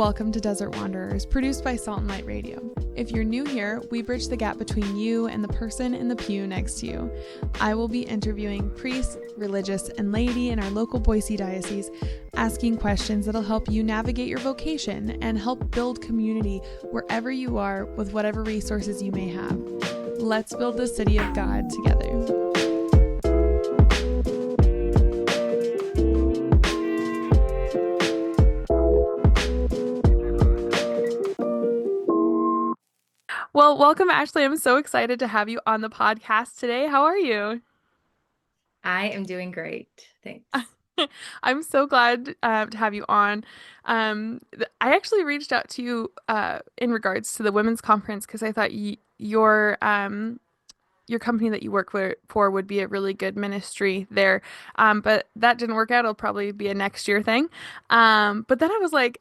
Welcome to Desert Wanderers, produced by Salt and Light Radio. If you're new here, we bridge the gap between you and the person in the pew next to you. I will be interviewing priests, religious, and laity in our local Boise diocese, asking questions that'll help you navigate your vocation and help build community wherever you are with whatever resources you may have. Let's build the city of God together. Well, welcome, Ashley. I'm so excited to have you on the podcast today. How are you? I am doing great. Thanks. I'm so glad to have you on. I actually reached out to you in regards to the women's conference because I thought your company that you work for would be a really good ministry there. But that didn't work out. It'll probably be a next year thing. But then I was like,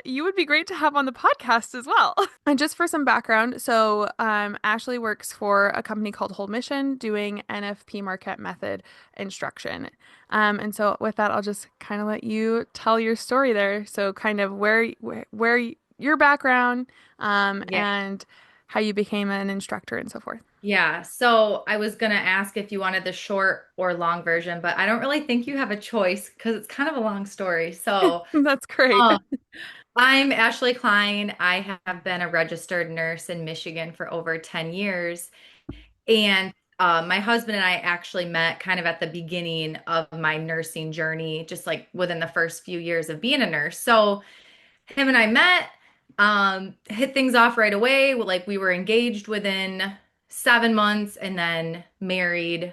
you would be great to have on the podcast as well. And just for some background, so Ashley works for a company called Whole Mission doing NFP Marquette Method instruction. And so with that, I'll just kind of let you tell your story there. So kind of where your background, Yeah. and how you became an instructor and so forth. Yeah. So I was going to ask if you wanted the short or long version, but I don't really think you have a choice because it's kind of a long story. So That's great. um, I'm Ashley Klein. I have been a registered nurse in Michigan for over 10 years. And my husband and I actually met kind of at the beginning of my nursing journey, just like within the first few years of being a nurse. So him and I met, hit things off right away. Like we were engaged within 7 months and then married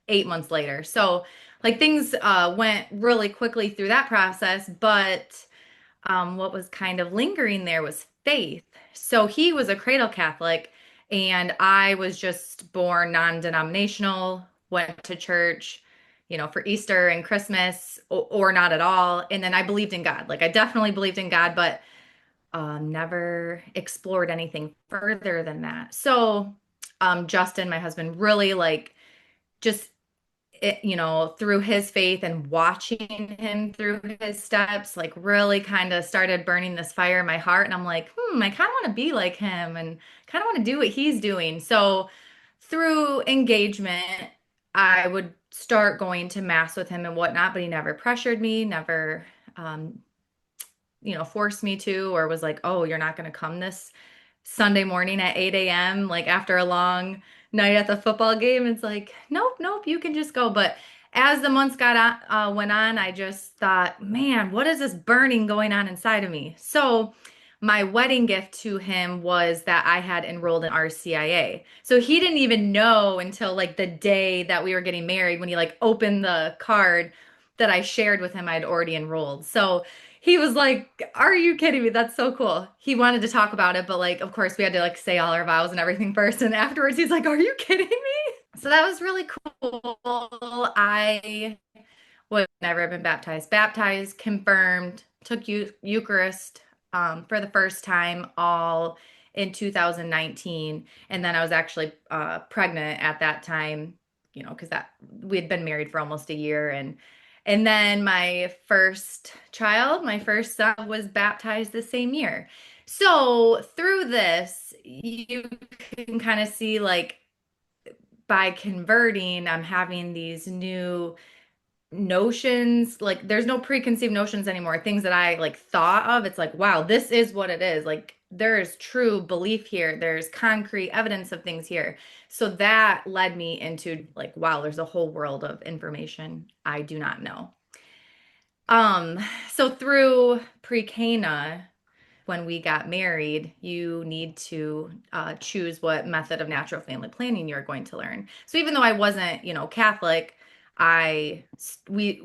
8 months later. So like things went really quickly through that process. But what was kind of lingering there was faith. So he was a cradle Catholic and I was just born non-denominational, went to church, for Easter and Christmas or not at all. And then I believed in God. Like I definitely believed in God, but never explored anything further than that. So, Justin, my husband, really like just through his faith and watching him through his steps, like really kind of started burning this fire in my heart. And I'm like, I kind of want to be like him and kind of want to do what he's doing. So, through engagement, I would start going to mass with him and whatnot, but he never pressured me, never um, forced me to, or was like, oh, you're not going to come this Sunday morning at 8 a.m., like after a long night at the football game. It's like, nope, nope, you can just go. But as the months went on, I just thought, man, what is this burning going on inside of me? So my wedding gift to him was that I had enrolled in RCIA. So he didn't even know until like the day that we were getting married when he like opened the card that I shared with him I'd already enrolled. So he was like, "Are you kidding me? That's so cool." He wanted to talk about it, but like, of course, we had to like say all our vows and everything first. And afterwards, he's like, "Are you kidding me?" So that was really cool. I would never have been baptized. Baptized, confirmed, took Eucharist for the first time all in 2019. And then I was actually pregnant at that time, because that we had been married for almost a year. And then my first child, my first son, was baptized the same year. So through this, you can kind of see like by converting, I'm having these new notions. Like there's no preconceived notions anymore. Things that I like thought of. It's like, wow, this is what it is. Like there is true belief here. There's concrete evidence of things here. So that led me into like, wow, there's a whole world of information I do not know. Um, so through pre-Cana, when we got married, you need to choose what method of natural family planning you're going to learn. So even though I wasn't, Catholic, we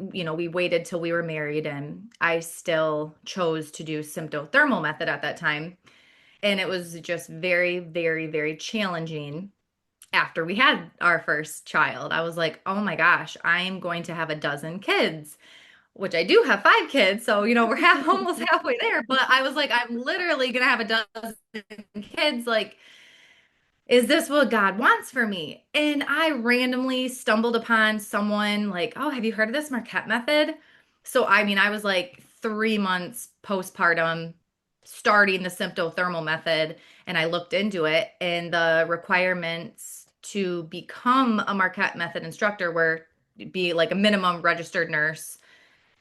waited till we were married and I still chose to do symptothermal method at that time. And it was just very, very, very challenging after we had our first child. I was like, oh my gosh, I'm going to have a dozen kids, which I do have 5 kids. So, we're almost halfway there. But I was like, I'm literally going to have a dozen kids. Like, is this what God wants for me? And I randomly stumbled upon someone like, oh, have you heard of this Marquette Method? So, I mean, I was like 3 months postpartum. starting the symptothermal method, and I looked into it, and the requirements to become a Marquette Method instructor were be like a minimum registered nurse,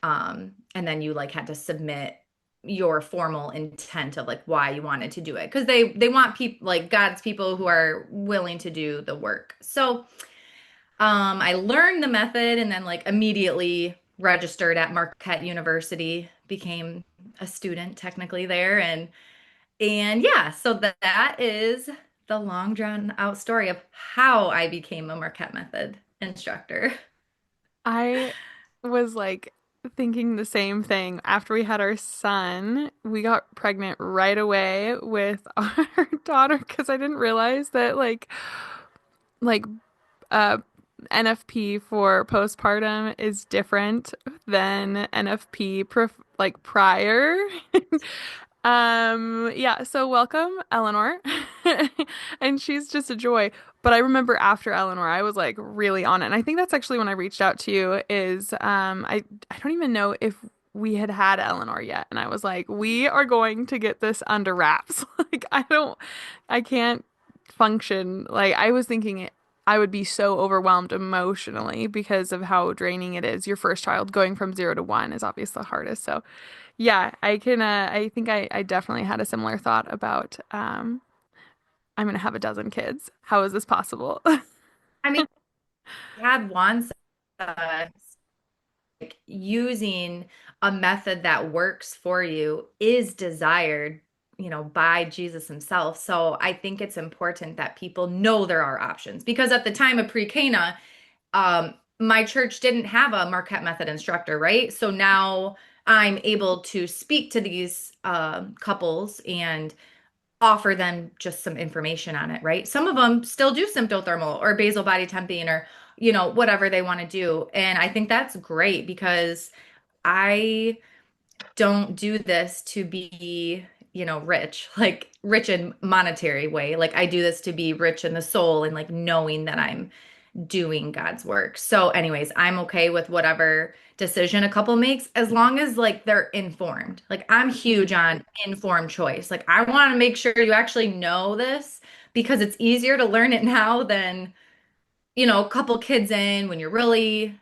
and then you like had to submit your formal intent of like why you wanted to do it because they want people like God's people who are willing to do the work. So I learned the method and then like immediately registered at Marquette University, became a student technically there, and yeah, so that is the long drawn out story of how I became a Marquette Method instructor. I was like thinking the same thing. After we had our son, we got pregnant right away with our daughter because I didn't realize that like uh NFP for postpartum is different than NFP like prior. Yeah, so welcome, Eleanor. And she's just a joy. But I remember after Eleanor, I was like really on it. And I think that's actually when I reached out to you is I don't even know if we had Eleanor yet. And I was like, we are going to get this under wraps. Like I can't function. Like I was thinking I would be so overwhelmed emotionally because of how draining it is. Your first child going from 0 to 1 is obviously the hardest. So yeah, I can I think I definitely had a similar thought about I'm gonna have a dozen kids. How is this possible? I mean, I had once like using a method that works for you is desired, by Jesus himself. So I think it's important that people know there are options because at the time of pre-Cana, my church didn't have a Marquette Method instructor, right? So now I'm able to speak to these couples and offer them just some information on it, right? Some of them still do symptothermal or basal body temping or, whatever they want to do. And I think that's great because I don't do this to be, rich, like rich in monetary way. Like I do this to be rich in the soul and like knowing that I'm doing God's work. So, anyways, I'm okay with whatever decision a couple makes as long as like they're informed. Like I'm huge on informed choice. Like I want to make sure you actually know this because it's easier to learn it now than, a couple kids in when you're really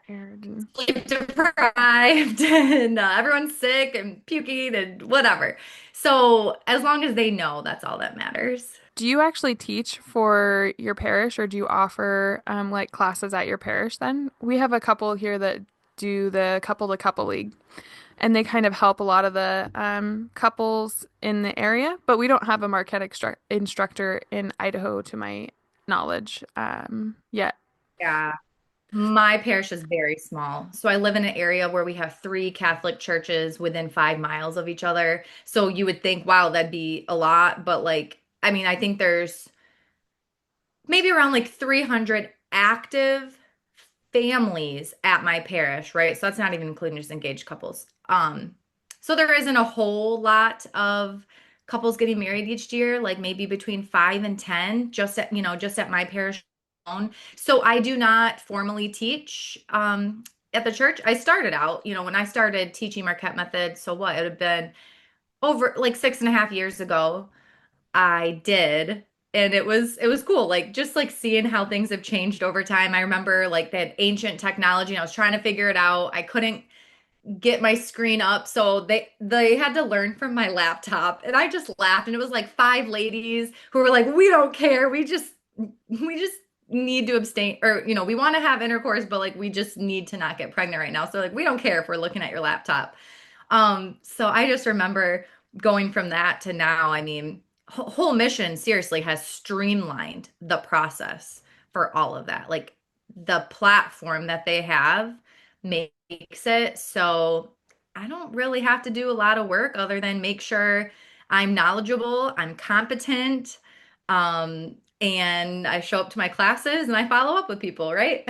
Tired and sleep deprived and everyone's sick and puking and whatever. So, as long as they know, that's all that matters. do you actually teach for your parish or do you offer like classes at your parish then? We have a couple here that do the couple to couple league and they kind of help a lot of the couples in the area, but we don't have a Marquette instructor in Idaho to my knowledge yet. Yeah. My parish is very small. So I live in an area where we have three Catholic churches within 5 miles of each other. So you would think, wow, that'd be a lot. But like, I mean, I think there's maybe around like 300 active families at my parish, right? So that's not even including just engaged couples. So there isn't a whole lot of couples getting married each year, like maybe between 5 and 10, just at my parish alone. So I do not formally teach at the church. I started out, when I started teaching Marquette Method, so what? It would have been over like 6.5 years ago. I did. And it was cool, like just like seeing how things have changed over time. I remember like they had ancient technology and I was trying to figure it out. I couldn't get my screen up, so they had to learn from my laptop. And I just laughed and it was like five ladies who were like, "We don't care. We just need to abstain or we want to have intercourse, but like we just need to not get pregnant right now. So like we don't care if we're looking at your laptop." So I just remember going from that to now, I mean, whole mission seriously has streamlined the process for all of that. Like the platform that they have makes it so I don't really have to do a lot of work other than make sure I'm knowledgeable, I'm competent, and I show up to my classes and I follow up with people, right?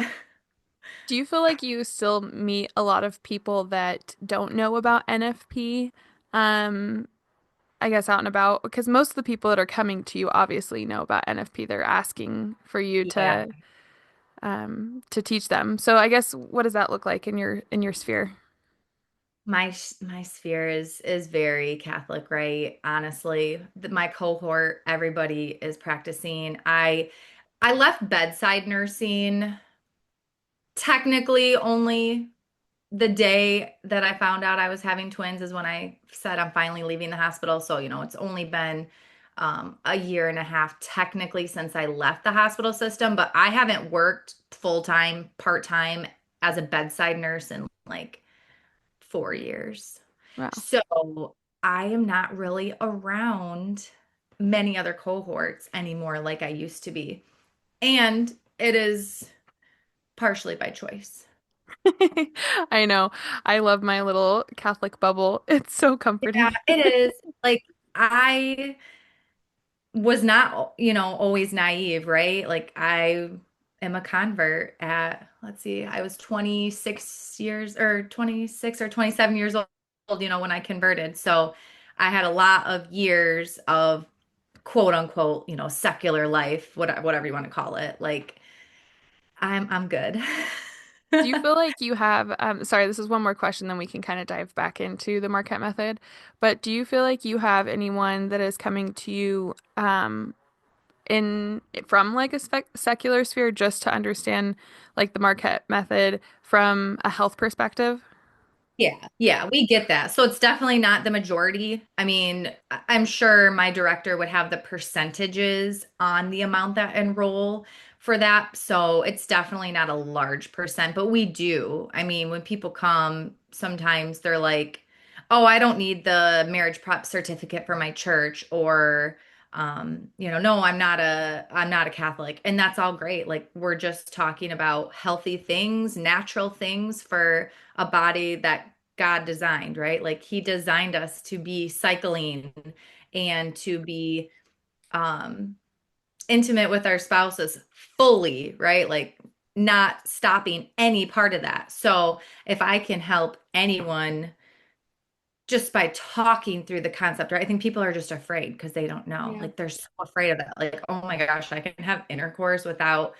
Do you feel like you still meet a lot of people that don't know about NFP? Um, I guess out and about because most of the people that are coming to you obviously know about NFP. They're asking for you Yeah. to teach them. So I guess what does that look like in your sphere? My sphere is very Catholic, right? Honestly, my cohort, everybody is practicing. I left bedside nursing technically only the day that I found out I was having twins is when I said I'm finally leaving the hospital. So, it's only been a year and a half technically since I left the hospital system, but I haven't worked full time, part time as a bedside nurse in like 4 years. Wow. So I am not really around many other cohorts anymore like I used to be. And it is partially by choice. I know. I love my little Catholic bubble. It's so Yeah, comforting. it is. Like I was not, always naive, right? Like I am a convert at, let's see, I was 26 years or 26 or 27 years old, when I converted. So I had a lot of years of quote unquote, secular life, whatever you want to call it. Like I'm good. Do you feel like you have, sorry, this is one more question, then we can kind of dive back into the Marquette Method. But do you feel like you have anyone that is coming to you in from like a secular sphere just to understand like the Marquette Method from a health perspective? Yeah, yeah, we get that. So it's definitely not the majority. I mean, I'm sure my director would have the percentages on the amount that enroll for that. So it's definitely not a large percent, but we do. I mean, when people come, sometimes they're like, "Oh, I don't need the marriage prep certificate for my church," or no, I'm not a Catholic. And that's all great. Like we're just talking about healthy things, natural things for a body that God designed, right? Like he designed us to be cycling and to be um intimate with our spouses fully, right? Like not stopping any part of that. So if I can help anyone just by talking through the concept, right? I think people are just afraid because they don't know. Yeah. Like they're so afraid of that. Like, oh my gosh, I can have intercourse without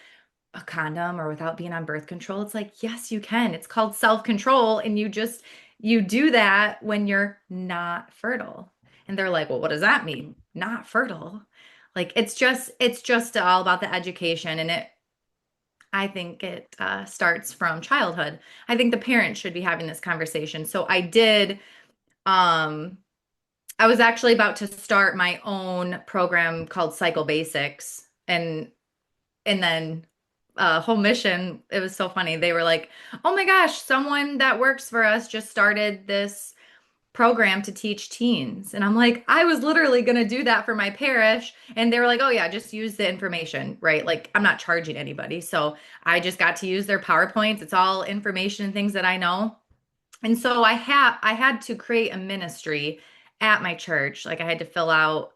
a condom or without being on birth control. It's like, yes, you can. It's called self-control. And you do that when you're not fertile. And they're like, well, what does that mean? Not fertile. Like it's just all about the education. And I think it starts from childhood. I think the parents should be having this conversation. So um, I was actually about to start my own program called Cycle Basics. And then Home Mission, it was so funny. They were like, "Oh my gosh, someone that works for us just started this program to teach teens." And I'm like, "I was literally going to do that for my parish." And they were like, "Oh yeah, just use the information," right? Like I'm not charging anybody. So I just got to use their PowerPoints. It's all information and things that I know. And so I had to create a ministry at my church. Like I had to fill out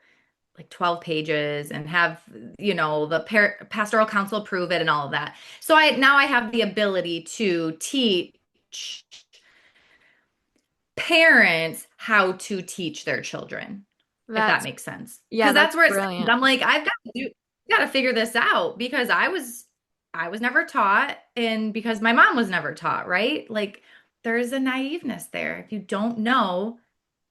like 12 pages and have the pastoral council approve it and all of that. So I have the ability to teach parents how to teach their children, if that That's, makes sense, yeah, because that's that's where it stands. brilliant. I'm like, got to figure this out because I was never taught, and because my mom was never taught, right? Like there's a naiveness there. If you don't know,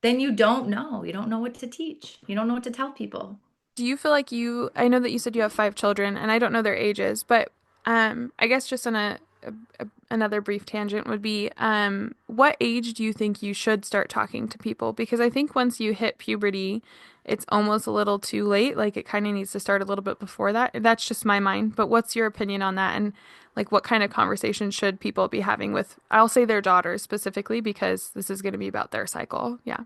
then you don't know. You don't know what to teach. You don't know what to tell people. Do you feel like I know that you said you have five children, and I don't know their ages, but I guess just on another brief tangent would be, what age do you think you should start talking to people? Because I think once you hit puberty, it's almost a little too late. Like it kind of needs to start a little bit before that. That's just my mind. But what's your opinion on that? And like, what kind of conversation should people be having with, I'll say their daughters specifically, because this is going to be about their cycle. Yeah.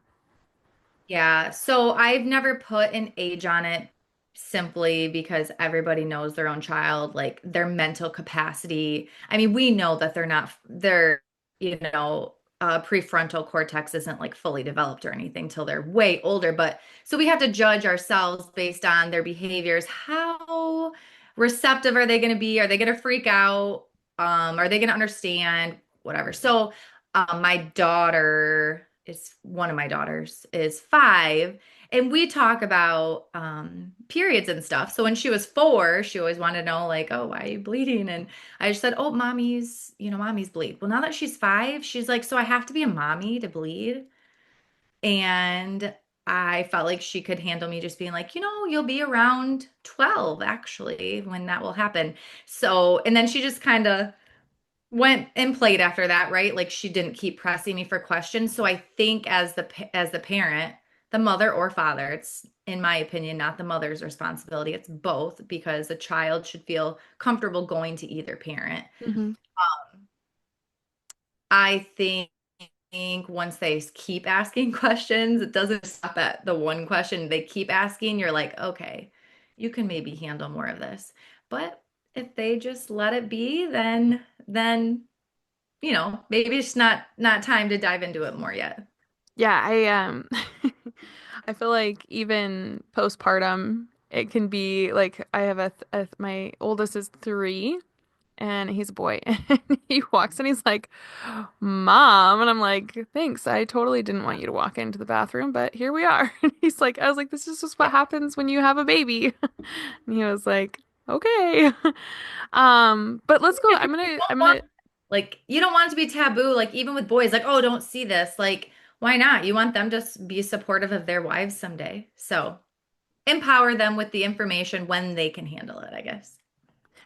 Yeah, so I've never put an age on it simply because everybody knows their own child, like their mental capacity. I mean, we know that prefrontal cortex isn't like fully developed or anything till they're way older. But so we have to judge ourselves based on their behaviors. How receptive are they going to be? Are they going to freak out? Are they going to understand? Whatever. So, one of my daughters is 5, And we talk about periods and stuff. So when she was 4, she always wanted to know, like, oh, why are you bleeding? And I just said, oh, mommy's bleed. Well, now that she's 5, she's like, so I have to be a mommy to bleed. And I felt like she could handle me just being like, you'll be around 12 actually when that will happen. So, and then she just kind of went and played after that, right? Like she didn't keep pressing me for questions. So I think as the parent, the mother or father, it's in my opinion not the mother's responsibility. It's both because a child should feel comfortable going to either parent. Hmm. I think once they keep asking questions, it doesn't stop at the one question. They keep asking, you're like, okay, you can maybe handle more of this. But if they just let it be, then maybe it's not time to dive into it more yet. Yeah, I I feel like even postpartum, it can be like I have my oldest is 3 and he's a boy and he walks and he's like, "Mom," and I'm like, "Thanks. I totally didn't want you to walk into the bathroom, but here we are." And he's like, I was like, "This is just what happens when you have a baby." And he was like, "Okay." But let's go. Because you don't want like you don't want it to be taboo, like even with boys, like, oh, don't see this. Like, why not? You want them to be supportive of their wives someday. So empower them with the information when they can handle it, I guess.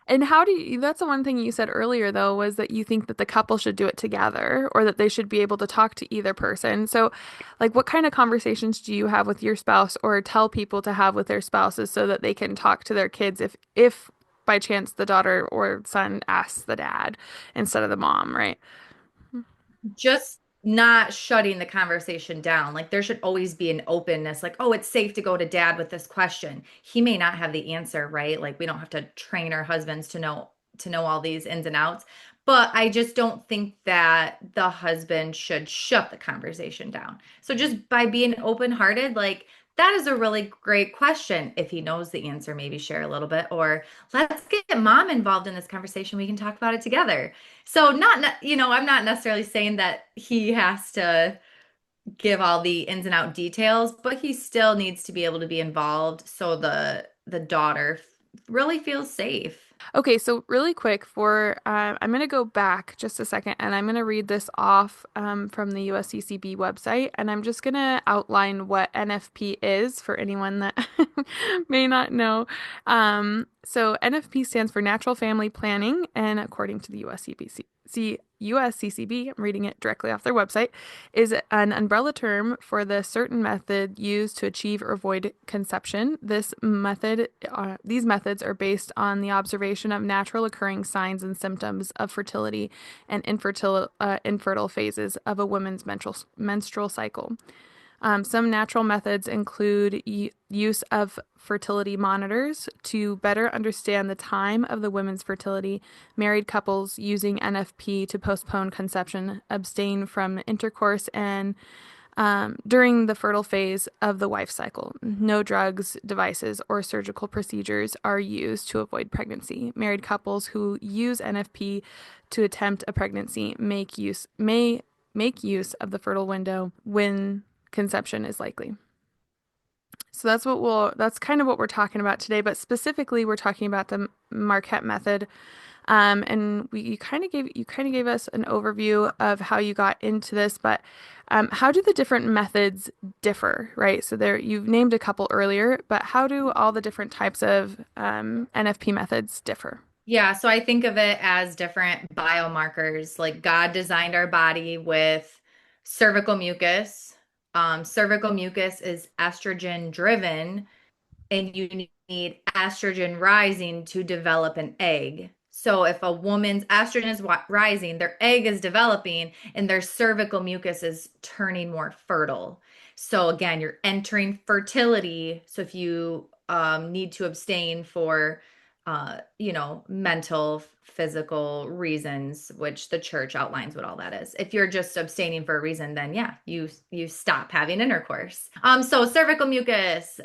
And how do you, that's the one thing you said earlier, though, was that you think that the couple should do it together or that they should be able to talk to either person. So, like, what kind of conversations do you have with your spouse or tell people to have with their spouses so that they can talk to their kids if by chance the daughter or son asks the dad instead of the mom, right? Just not shutting the conversation down. Like there should always be an openness, like, oh, it's safe to go to dad with this question. He may not have the answer, right? Like we don't have to train our husbands to know all these ins and outs. But I just don't think that the husband should shut the conversation down. So just by being open-hearted, like that is a really great question. If he knows the answer, maybe share a little bit, or let's get mom involved in this conversation. We can talk about it together. So I'm not necessarily saying that he has to give all the ins and out details, but he still needs to be able to be involved so the daughter really feels safe. Okay, so really quick I'm going to go back just a second and I'm going to read this off from the USCCB website and I'm just going to outline what NFP is for anyone that may not know. So NFP stands for Natural Family Planning, and according to the USCCB, I'm reading it directly off their website, is an umbrella term for the certain method used to achieve or avoid conception. These methods are based on the observation of natural occurring signs and symptoms of fertility and infertile phases of a woman's menstrual cycle. Some natural methods include use of fertility monitors to better understand the time of the women's fertility, married couples using NFP to postpone conception, abstain from intercourse, and during the fertile phase of the wife cycle. No drugs, devices, or surgical procedures are used to avoid pregnancy. Married couples who use NFP to attempt a pregnancy may make use of the fertile window when conception is likely. So that's kind of what we're talking about today, but specifically we're talking about the Marquette method. And you kind of gave us an overview of how you got into this, but how do the different methods differ, right? So there you've named a couple earlier, but how do all the different types of NFP methods differ? Yeah, so I think of it as different biomarkers. Like God designed our body with cervical mucus. Cervical mucus is estrogen driven, and you need estrogen rising to develop an egg. So if a woman's estrogen is rising, their egg is developing and their cervical mucus is turning more fertile. So again, you're entering fertility. So if you need to abstain for mental, physical reasons, which the church outlines what all that is. If you're just abstaining for a reason, then yeah, you stop having intercourse. So cervical mucus,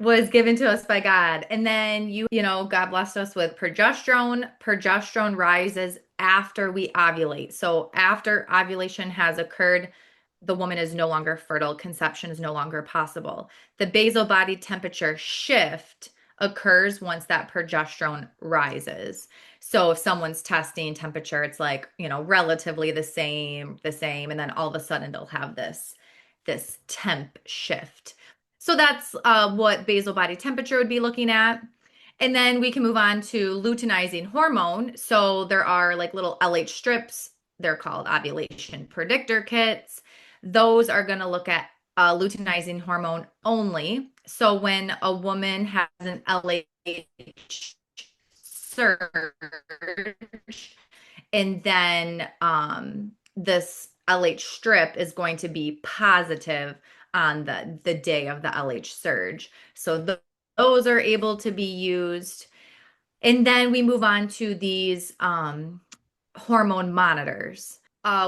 was given to us by God. And then God blessed us with progesterone. Progesterone rises after we ovulate. So after ovulation has occurred, the woman is no longer fertile, conception is no longer possible. The basal body temperature shift occurs once that progesterone rises. So if someone's testing temperature, it's like, relatively the same, and then all of a sudden they'll have this temp shift. So that's what basal body temperature would be looking at. And then we can move on to luteinizing hormone. So there are like little LH strips. They're called ovulation predictor kits. Those are going to look at luteinizing hormone only. So when a woman has an LH surge, and then this LH strip is going to be positive on the day of the LH surge. So those are able to be used. And then we move on to these hormone monitors.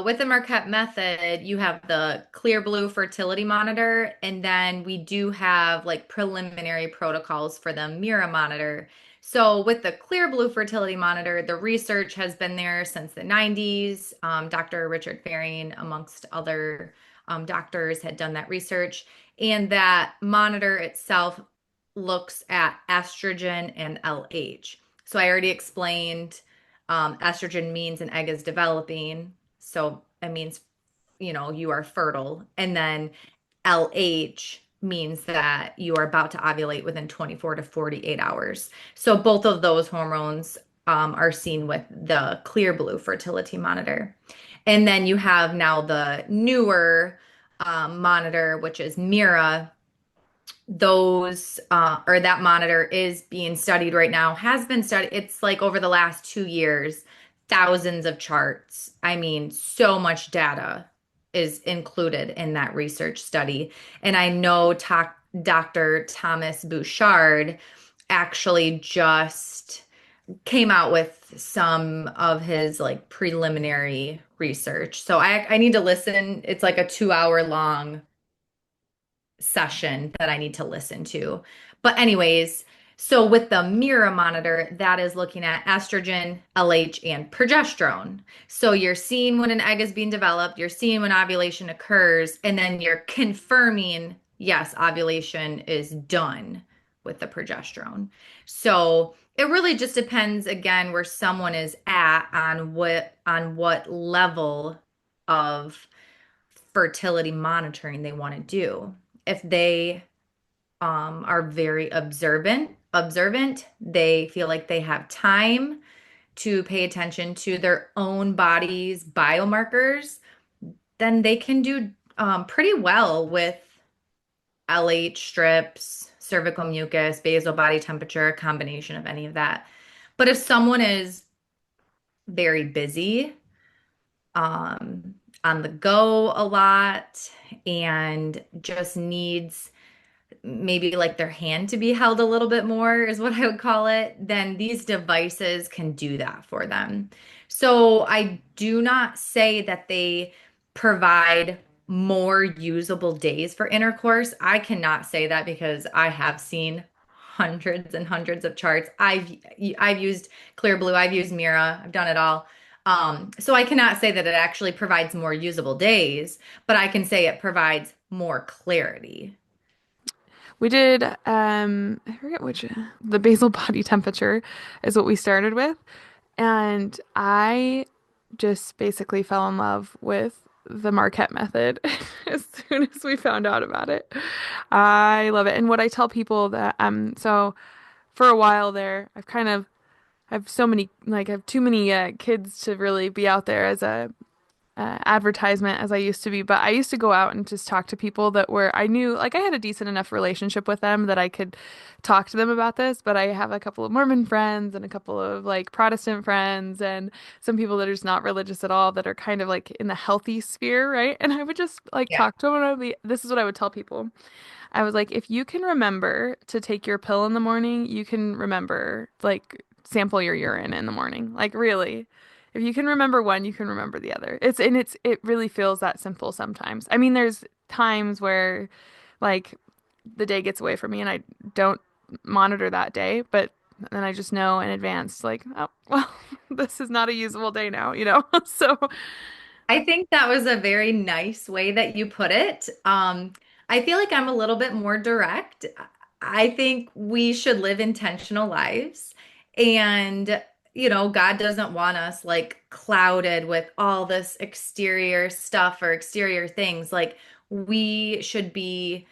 With the Marquette Method, you have the Clear Blue Fertility Monitor, and then we do have like preliminary protocols for the MIRA monitor. So with the Clear Blue Fertility Monitor, the research has been there since the 90s. Dr. Richard Faring, amongst other doctors, had done that research, and that monitor itself looks at estrogen and LH. So I already explained estrogen means an egg is developing. So it means, you are fertile. And then LH means that you are about to ovulate within 24 to 48 hours. So both of those hormones are seen with the Clear Blue fertility monitor. And then you have now the newer monitor, which is MIRA. Those or that monitor is being studied right now, has been studied. It's like over the last 2 years, thousands of charts. I mean, so much data is included in that research study. And I know Dr. Thomas Bouchard actually just came out with some of his like preliminary research. So I need to listen. It's like a 2 hour long session that I need to listen to. But anyways, so with the MIRA monitor, that is looking at estrogen, LH, and progesterone. So you're seeing when an egg is being developed, you're seeing when ovulation occurs, and then you're confirming, yes, ovulation is done with the progesterone. So it really just depends again where someone is at on what level of fertility monitoring they want to do. If they are very observant, they feel like they have time to pay attention to their own body's biomarkers, then they can do pretty well with LH strips, cervical mucus, basal body temperature, a combination of any of that. But if someone is very busy, on the go a lot, and just needs maybe like their hand to be held a little bit more, is what I would call it, then these devices can do that for them. So I do not say that they provide more usable days for intercourse. I cannot say that because I have seen hundreds and hundreds of charts. I've used Clearblue, I've used Mira, I've done it all. So I cannot say that it actually provides more usable days, but I can say it provides more clarity. We did, I forget which, the basal body temperature is what we started with. And I just basically fell in love with the Marquette method as soon as we found out about it. I love it. And what I tell people that, so for a while there, I have so many, like, I have too many kids to really be out there as a advertisement as I used to be, but I used to go out and just talk to people that were, I knew, like I had a decent enough relationship with them that I could talk to them about this, but I have a couple of Mormon friends and a couple of like Protestant friends and some people that are just not religious at all that are kind of like in the healthy sphere, right? And I would just like Yeah. talk to them and this is what I would tell people. I was like, if you can remember to take your pill in the morning, you can remember, like, sample your urine in the morning. Like, really. If you can remember one, you can remember the other. It really feels that simple sometimes. I mean, there's times where, like, the day gets away from me and I don't monitor that day, but then I just know in advance, like, oh, well, this is not a usable day now, you know? So, I think that was a very nice way that you put it. I feel like I'm a little bit more direct. I think we should live intentional lives. And, God doesn't want us like clouded with all this exterior stuff or exterior things. Like, we should be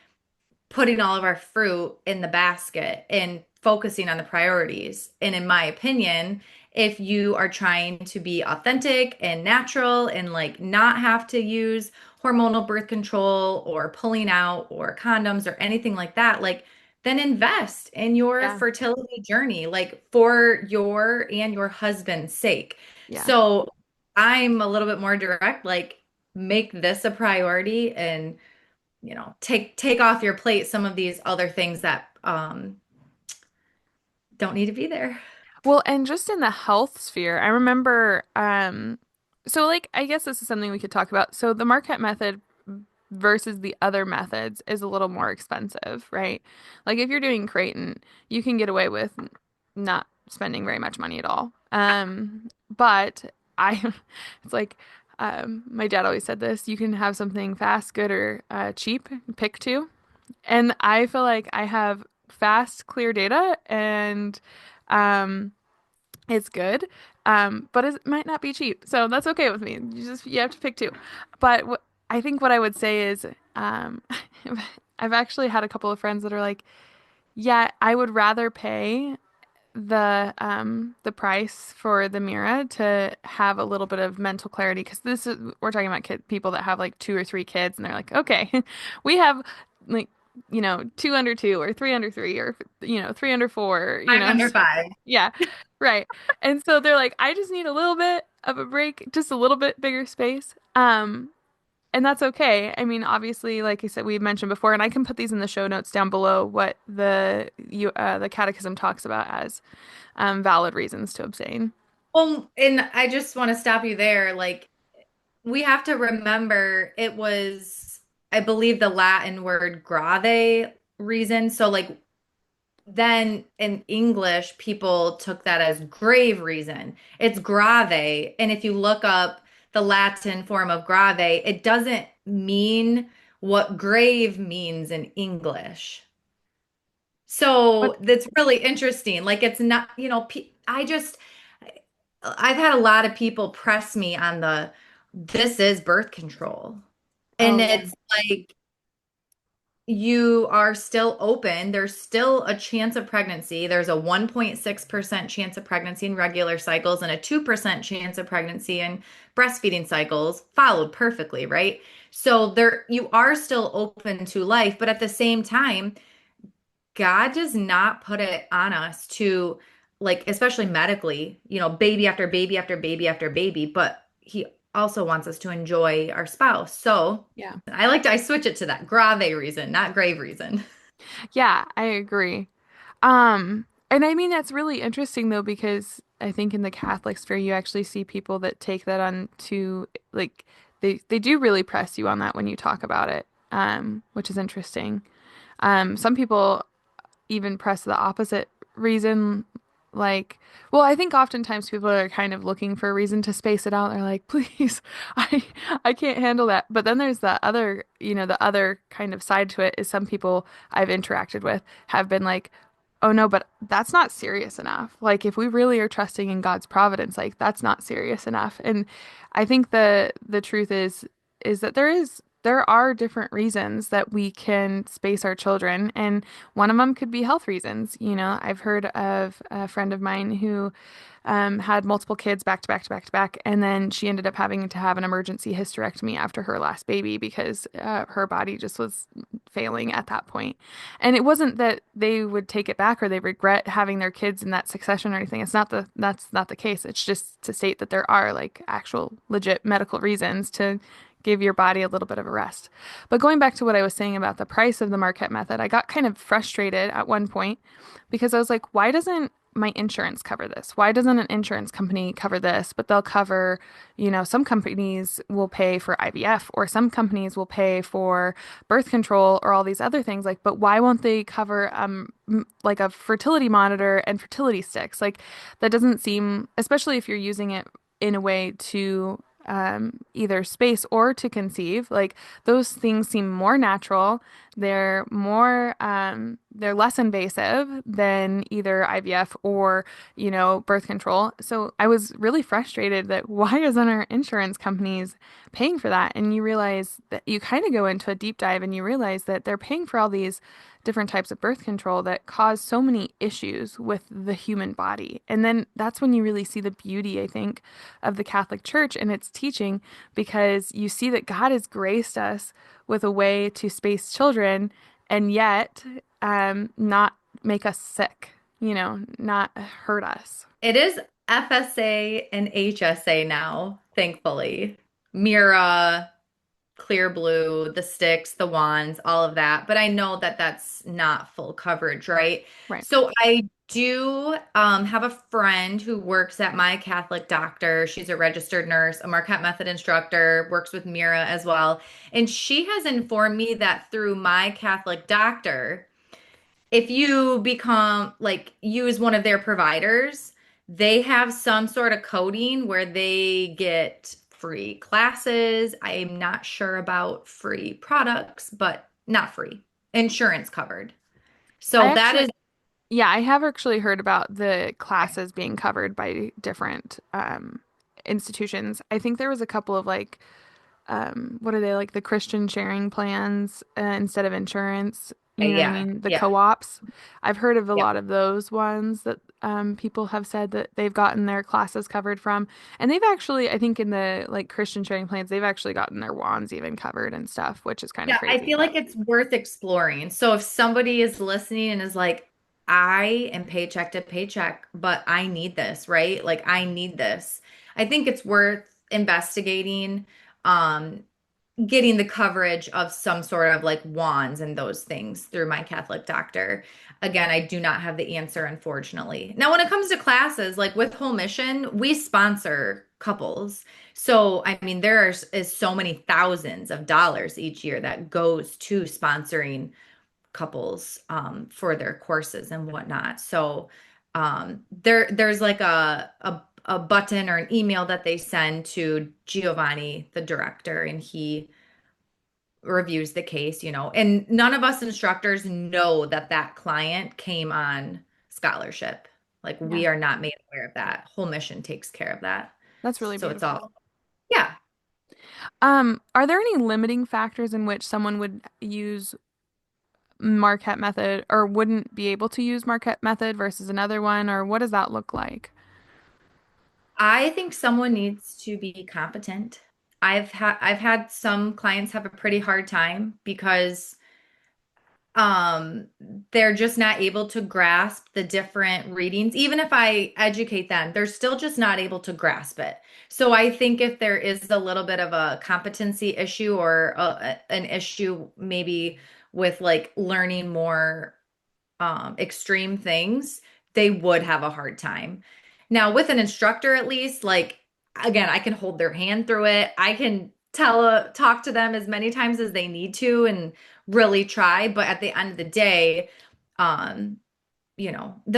putting all of our fruit in the basket and focusing on the priorities. And in my opinion, if you are trying to be authentic and natural and like not have to use hormonal birth control or pulling out or condoms or anything like that, like then invest in your Yeah. fertility journey, like for your and your husband's sake. Yeah. So I'm a little bit more direct, like make this a priority and take off your plate some of these other things that don't need to be there. Well, and just in the health sphere, I remember, so like, I guess this is something we could talk about. So the Marquette method versus the other methods is a little more expensive, right? Like if you're doing Creighton, you can get away with not spending very much money at all. But I, it's like, my dad always said this, you can have something fast, good, or cheap, pick two. And I feel like I have fast, clear data and um it's good. But it might not be cheap. So that's okay with me. You have to pick two. But I think what I would say is I've actually had a couple of friends that are like, yeah, I would rather pay the price for the MIRA to have a little bit of mental clarity because this is we're talking about people that have like two or three kids and they're like, okay, we have like two under two or three under three or three under four, I'm under five. yeah, right. And so they're like, I just need a little bit of a break, just a little bit bigger space. And that's okay. I mean, obviously, like I said, we mentioned before, and I can put these in the show notes down below what the Catechism talks about as valid reasons to abstain. Well, and I just want to stop you there. Like, we have to remember it was, I believe, the Latin word grave reason. So, like, then in English, people took that as grave reason. It's grave. And if you look up the Latin form of grave, it doesn't mean what grave means in English. But So that's really interesting. Like it's not, I've had a lot of people press me on this is birth control. And oh yeah, it's like, you are still open. There's still a chance of pregnancy. There's a 1.6% chance of pregnancy in regular cycles and a 2% chance of pregnancy in breastfeeding cycles, followed perfectly, right? So there you are still open to life, but at the same time, God does not put it on us to like, especially medically, baby after baby after baby after baby, but he also wants us to enjoy our spouse. So yeah, I switch it to that grave reason, not grave reason. yeah. I agree. And I mean that's really interesting though because I think in the Catholic sphere you actually see people that take that on to like they do really press you on that when you talk about it, which is interesting. Some people even press the opposite reason. Like, well, I think oftentimes people are kind of looking for a reason to space it out. They're like, please, I can't handle that. But then there's the other, the other kind of side to it is some people I've interacted with have been like, oh no, but that's not serious enough. Like, if we really are trusting in God's providence, like that's not serious enough. And I think the truth is that there are different reasons that we can space our children, and one of them could be health reasons. I've heard of a friend of mine who had multiple kids back to back to back to back, and then she ended up having to have an emergency hysterectomy after her last baby because her body just was failing at that point. And it wasn't that they would take it back or they regret having their kids in that succession or anything. That's not the case. It's just to state that there are like actual legit medical reasons to give your body a little bit of a rest. But going back to what I was saying about the price of the Marquette method, I got kind of frustrated at one point because I was like, why doesn't my insurance cover this? Why doesn't an insurance company cover this? But they'll cover, some companies will pay for IVF or some companies will pay for birth control or all these other things. Like, but why won't they cover like a fertility monitor and fertility sticks? Like that doesn't seem, especially if you're using it in a way to either space or to conceive. Like those things seem more natural. They're less invasive than either IVF or, birth control. So I was really frustrated that why isn't our insurance companies paying for that? And you realize that you kind of go into a deep dive and you realize that they're paying for all these different types of birth control that cause so many issues with the human body. And then that's when you really see the beauty, I think, of the Catholic Church and its teaching, because you see that God has graced us with a way to space children and yet not make us sick, not hurt us. It is FSA and HSA now, thankfully. MIRA, clear blue, the sticks, the wands, all of that. But I know that that's not full coverage, right? Right. So I do have a friend who works at my Catholic doctor. She's a registered nurse, a Marquette Method instructor, works with MIRA as well. And she has informed me that through my Catholic doctor, if you become like use one of their providers, they have some sort of coding where they get free classes. I'm not sure about free products, but not free. Insurance covered. I So that actually, is yeah, I have actually heard about the classes being covered by different institutions. I think there was a couple of like what are they like the Christian sharing plans instead of insurance? You know what I yeah, mean? The yeah, co-ops. I've heard of a yeah. lot of those ones that people have said that they've gotten their classes covered from, and they've actually, I think, in the like Christian sharing plans, they've actually gotten their wands even covered and stuff, which is kind of Yeah, I crazy. feel But like it's worth exploring. So if somebody is listening and is like, I am paycheck to paycheck, but I need this, right? Like I need this. I think it's worth investigating, um, getting the coverage of some sort of like wands and those things through my Catholic doctor. Again, I do not have the answer, unfortunately. Now, when it comes to classes, like with Whole Mission, we sponsor couples. So, I mean, is so many thousands of dollars each year that goes to sponsoring couples for their courses and whatnot. So, there's like a button or an email that they send to Giovanni, the director, and he reviews the case, and none of us instructors know that that client came on scholarship. Like yeah, we are not made aware of that. Whole Mission takes care of that. that's really So it's all, beautiful. yeah. Are there any limiting factors in which someone would use Marquette Method or wouldn't be able to use Marquette Method versus another one, or what does that look like? I think someone needs to be competent. I've had some clients have a pretty hard time because um they're just not able to grasp the different readings. Even if I educate them, they're still just not able to grasp it. So I think if there is a little bit of a competency issue or an issue maybe with like learning more extreme things, they would have a hard time. Now, with an instructor, at least, like, again, I can hold their hand through it. I can talk to them as many times as they need to and really try. But at the end of the day, um, the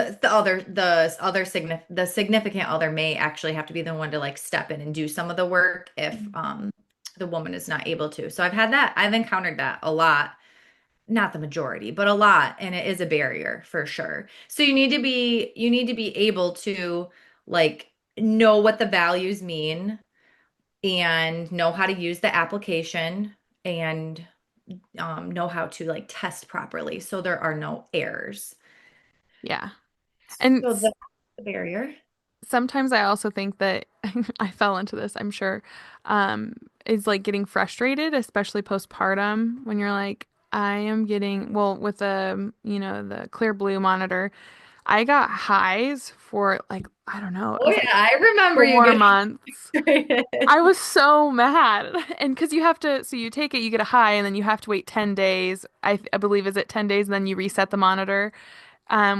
significant other may actually have to be the one to like step in and do some of the work if the woman is not able to. So I've encountered that a lot, not the majority, but a lot, and it is a barrier for sure. So you need to be able to like know what the values mean and know how to use the application and know how to like test properly so there are no errors. Yeah. And So that's the barrier. sometimes I also think that I fell into this, I'm sure, is like getting frustrated, especially postpartum, when you're like, I am getting, well, with the clear blue monitor, I got highs for like, I don't know, it Oh was yeah, like I remember you 4 months. getting I was so mad. And because you have to, so you take it, you get a high, and then you have to wait 10 days. I believe, is it 10 days? And then you reset the monitor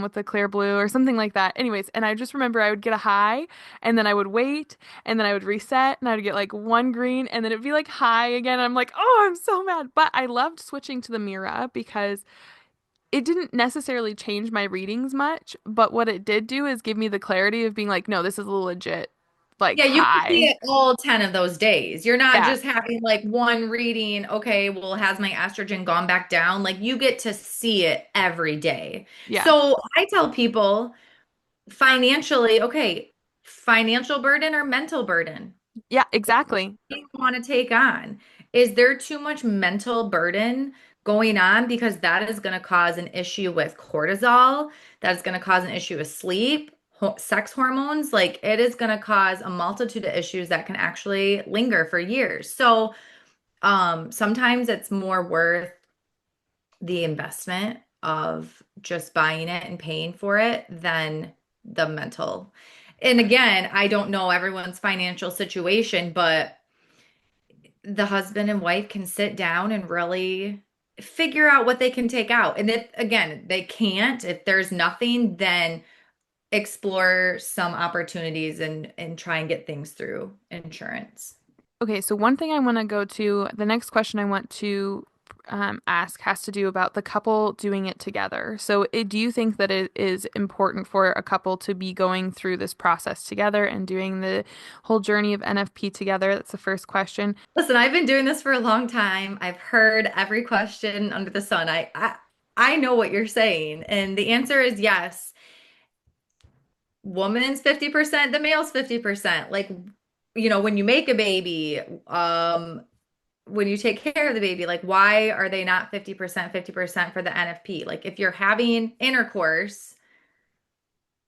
with the clear blue or something like that. Anyways, and I just remember I would get a high and then I would wait and then I would reset and I would get like one green and then it'd be like high again. I'm like, oh, I'm so mad. But I loved switching to the MIRA because it didn't necessarily change my readings much, but what it did do is give me the clarity of being like, no, this is a legit like Yeah, you can see high. it all 10 of those days. You're not Yeah. just having like one reading, okay, well, has my estrogen gone back down? Like you get to see it every day. Yeah. So I tell people financially, okay, financial burden or mental burden? Yeah, exactly. Do you want to take on? Is there too much mental burden going on? Because that is going to cause an issue with cortisol. That is going to cause an issue with sleep, sex hormones. Like it is going to cause a multitude of issues that can actually linger for years. So, sometimes it's more worth the investment of just buying it and paying for it than the mental. And again, I don't know everyone's financial situation, but the husband and wife can sit down and really figure out what they can take out. And if, again, they can't, if there's nothing, then explore some opportunities and try and get things through insurance. Okay, so one thing I want to go to, the next question I want to ask has to do about the couple doing it together. So, do you think that it is important for a couple to be going through this process together and doing the whole journey of NFP together? That's the first question. Listen, I've been doing this for a long time. I've heard every question under the sun. I know what you're saying, and the answer is yes. Woman's 50%, the male's 50%. Like, when you make a baby, when you take care of the baby, like why are they not 50%, 50% for the NFP? Like if you're having intercourse,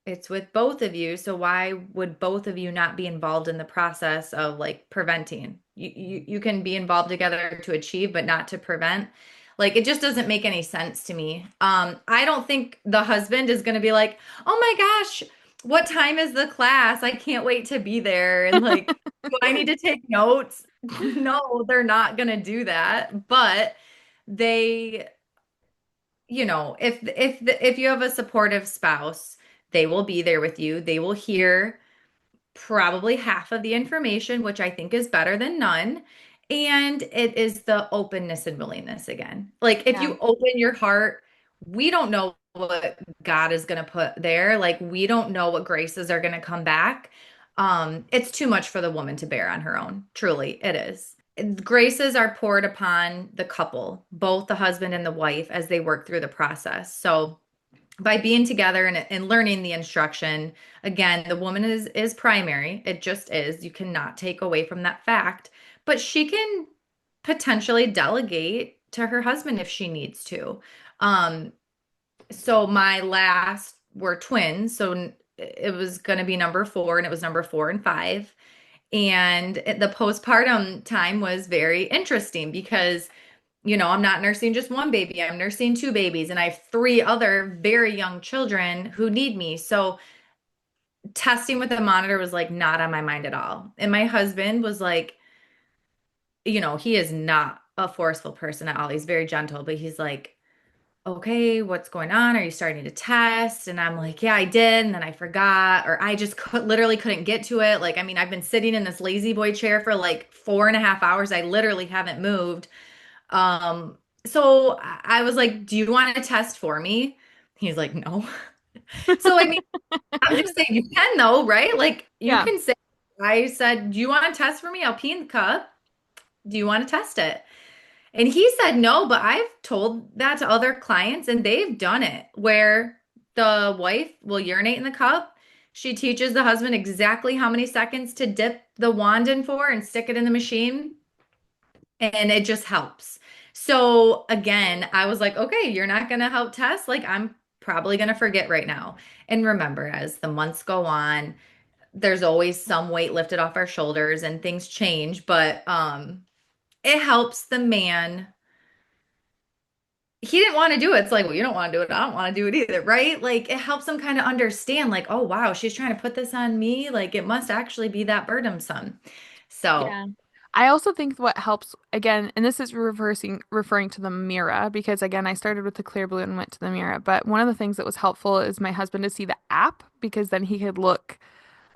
it's with both of you. So why would both of you not be involved in the process of like preventing? You can be involved together to achieve, but not to prevent. Like it just doesn't make any sense to me. I don't think the husband is going to be like, "Oh my gosh, what time is the class? I can't wait to be there." And like, do I need to take notes? No, they're not going to do that. But they, if you have a supportive spouse, they will be there with you. They will hear probably half of the information, which I think is better than none. And it is the openness and willingness again. Like if Yeah. you open your heart, we don't know what God is going to put there. Like we don't know what graces are going to come back. It's too much for the woman to bear on her own. Truly, it is. Graces are poured upon the couple, both the husband and the wife, as they work through the process. So by being together and learning the instruction, again, the woman is primary. It just is. You cannot take away from that fact, but she can potentially delegate to her husband if she needs to. Um, so my last were twins, so it was going to be number four, and it was number 4 and 5. And the postpartum time was very interesting because I'm not nursing just one baby, I'm nursing two babies, and I have three other very young children who need me. So testing with a monitor was like not on my mind at all. And my husband was like, he is not a forceful person at all. He's very gentle, but he's like, okay, what's going on? Are you starting to test? And I'm like, yeah, I did. And then I forgot, or I just literally couldn't get to it. Like, I mean, I've been sitting in this lazy boy chair for like 4.5 hours. I literally haven't moved. So I was like, "Do you want to test for me?" He's like, "No." So I mean, I'm just saying you can though, right? Like you Yeah. can say, I said, "Do you want to test for me? I'll pee in the cup. Do you want to test it?" And he said no, but I've told that to other clients and they've done it where the wife will urinate in the cup. She teaches the husband exactly how many seconds to dip the wand in for and stick it in the machine, and it just helps. So again, I was like, okay, you're not going to help Tess. Like I'm probably going to forget right now. And remember, as the months go on, there's always some weight lifted off our shoulders and things change, but it helps the man. He didn't want to do it. It's like, well, you don't want to do it. I don't want to do it either, right? Like it helps him kind of understand, like, oh wow, she's trying to put this on me. Like it must actually be that burdensome. So Yeah. I also think what helps again, and this is referring to the MIRA because again, I started with the clear blue and went to the MIRA. But one of the things that was helpful is my husband to see the app because then he could look,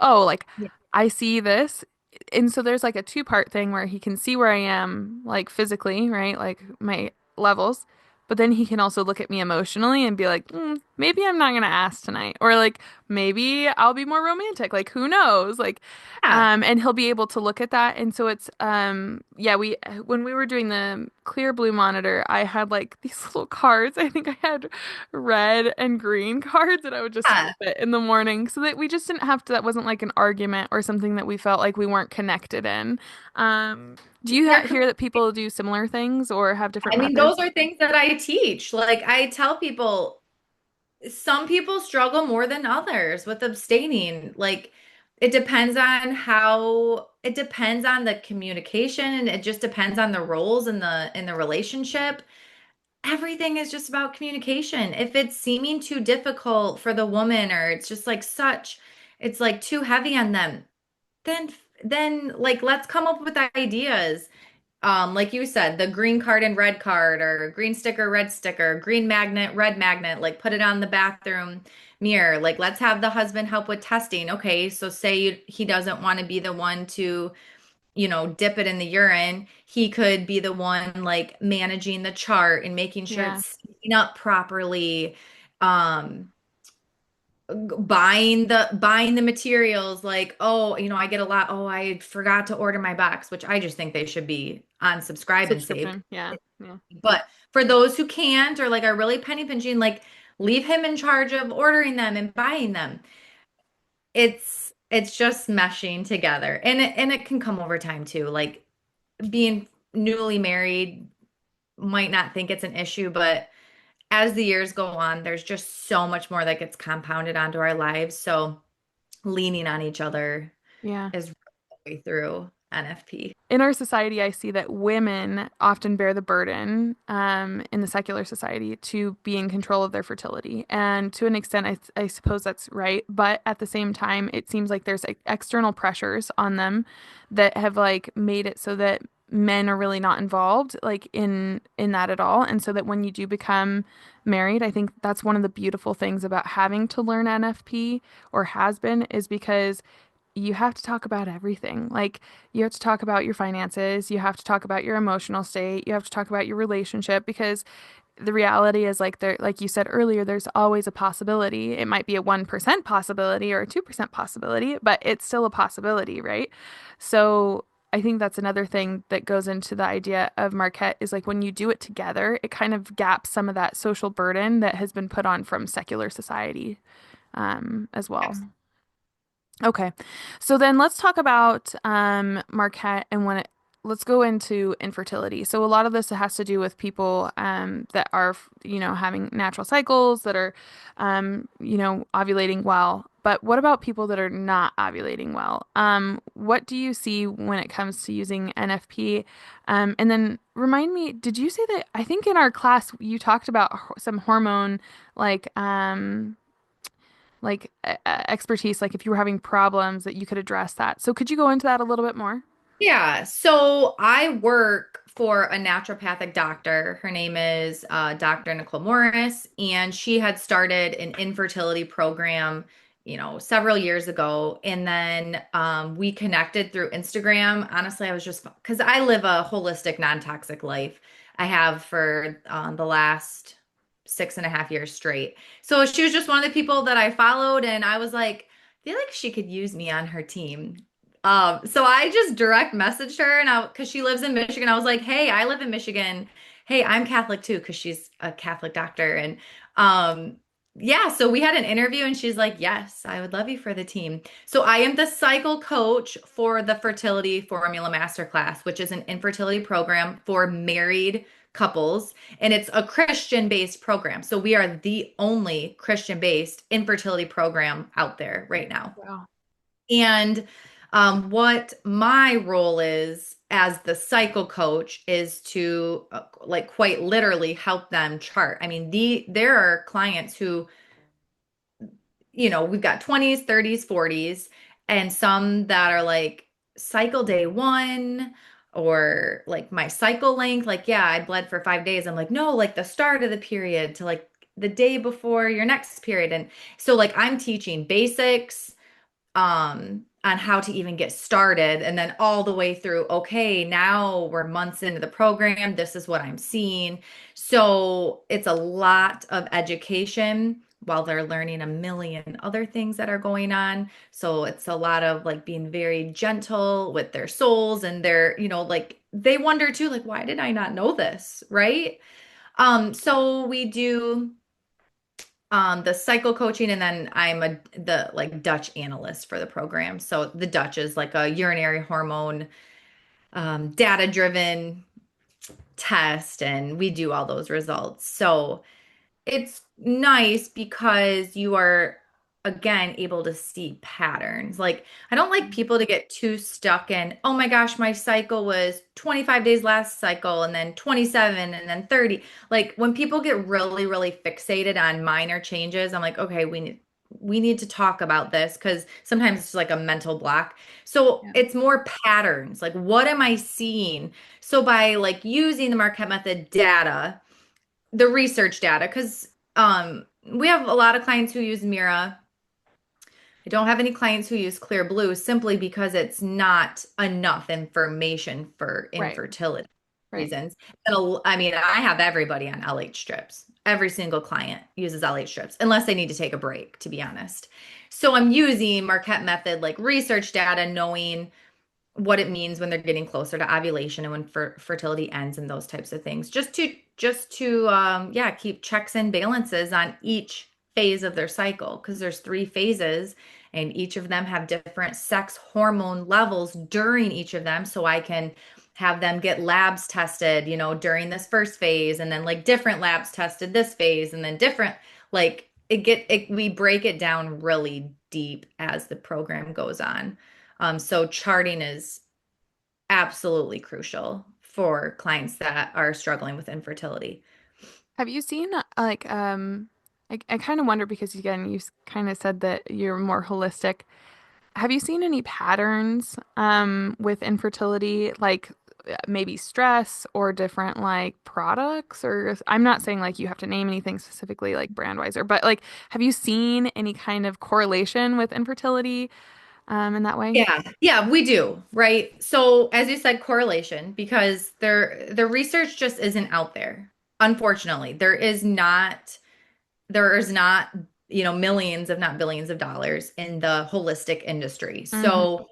oh, like yeah. I see this. And so there's like a two-part thing where he can see where I am, like physically, right? Like my levels. but then he can also look at me emotionally and be like, maybe I'm not gonna ask tonight, or like maybe I'll be more romantic. Like who knows? Like, Yeah. and he'll be able to look at that. And so it's yeah, we when we were doing the clear blue monitor, I had like these little cards. I think I had red and green cards, and I would just Yeah. flip it in the morning so that we just didn't have to. That wasn't like an argument or something that we felt like we weren't connected in. Do you You're hear that people do similar things or have I different mean, those methods? are things that I teach. Like I tell people, some people struggle more than others with abstaining. Like it depends on the communication and it just depends on the roles in the relationship. Everything is just about communication. If it's seeming too difficult for the woman or it's just like it's like too heavy on them, then like let's come up with ideas. Like you said, the green card and red card, or green sticker, red sticker, green magnet, red magnet, like put it on the bathroom mirror. Like, let's have the husband help with testing. Okay, so say he doesn't want to be the one to, dip it in the urine. He could be the one like managing the chart and making sure Yeah, it's syncing up properly. Um, buying the materials like, oh, I get a lot, oh, I forgot to order my box, which I just think they should be on subscribe and save. subscription. Yeah, yeah, But for those who can't or like are really penny pinching, like leave him in charge of ordering them and buying them. It's just meshing together, and it can come over time too. Like being newly married might not think it's an issue, but as the years go on, there's just so much more that gets compounded onto our lives. So leaning on each other yeah. is really through NFP. In our society, I see that women often bear the burden in the secular society to be in control of their fertility. And to an extent, I suppose that's right. But at the same time, it seems like there's like, external pressures on them that have like made it so that men are really not involved like in that at all. And so that when you do become married, I think that's one of the beautiful things about having to learn NFP or has been is because you have to talk about everything. Like, you have to talk about your finances, you have to talk about your emotional state, you have to talk about your relationship because the reality is like there like you said earlier, there's always a possibility. It might be a 1% possibility or a 2% possibility, but it's still a possibility, right? So, I think that's another thing that goes into the idea of Marquette is like when you do it together, it kind of gaps some of that social burden that has been put on from secular society as well. Okay. So then let's talk about Marquette and let's go into infertility. So a lot of this has to do with people that are, having natural cycles that are, ovulating well. But what about people that are not ovulating well? What do you see when it comes to using NFP? And then remind me, did you say that I think in our class you talked about some hormone like expertise, like if you were having problems that you could address that. So could you go into that a little bit more? Yeah, so I work for a naturopathic doctor. Her name is Dr. Nicole Morris, and she had started an infertility program, several years ago. And then we connected through Instagram. Honestly, I was just because I live a holistic, non-toxic life. I have for the last 6.5 years straight. So she was just one of the people that I followed, and I was like, I feel like she could use me on her team. So I just direct messaged her because she lives in Michigan. I was like, hey, I live in Michigan. Hey, I'm Catholic too, because she's a Catholic doctor. And um, yeah, so we had an interview and she's like, yes, I would love you for the team. So I am the cycle coach for the Fertility Formula Masterclass, which is an infertility program for married couples. And it's a Christian-based program. So we are the only Christian-based infertility program out there right now. Wow. And what my role is as the cycle coach is to like quite literally help them chart. I mean, there are clients who, we've got 20s, 30s, 40s, and some that are like cycle day one or like my cycle length. Like, yeah, I bled for 5 days. I'm like, no, like the start of the period to like the day before your next period. And so like I'm teaching basics. on how to even get started, and then all the way through, okay, now we're months into the program, this is what I'm seeing. So it's a lot of education while they're learning a million other things that are going on. So it's a lot of like being very gentle with their souls, and their, like they wonder too, like, why did I not know this? Right? So we do the cycle coaching, and then I'm the like Dutch analyst for the program. So the Dutch is like a urinary hormone data driven test, and we do all those results. So it's nice because you are, again, able to see patterns. Like, I don't like people to get too stuck in, oh my gosh, my cycle was 25 days last cycle, and then 27, and then 30. Like, when people get really, really fixated on minor changes, I'm like, okay, we need to talk about this, because sometimes it's like a mental block. So Yeah. it's more patterns. Like, what am I seeing? So by like using the Marquette Method data, the research data, because we have a lot of clients who use MIRA. I don't have any clients who use Clear Blue, simply because it's not enough information for Right. infertility Right. reasons. And I mean, I have everybody on LH strips. Every single client uses LH strips, unless they need to take a break, to be honest. So I'm using Marquette Method, like research data, knowing what it means when they're getting closer to ovulation, and when fertility ends, and those types of things, just to yeah, keep checks and balances on each phase of their cycle, because there's 3 phases, and each of them have different sex hormone levels during each of them. So I can have them get labs tested, during this first phase, and then like different labs tested this phase, and then different, like we break it down really deep as the program goes on. So charting is absolutely crucial for clients that are struggling with infertility. Have you seen like I kind of wonder because again you kind of said that you're more holistic. Have you seen any patterns with infertility like maybe stress or different like products or I'm not saying like you have to name anything specifically like brand wise or but like have you seen any kind of correlation with infertility in that way? Yeah, yeah, we do, right? So as you said, correlation, because the research just isn't out there. Unfortunately, there is not, millions, if not billions of dollars in the holistic industry. Hmm. So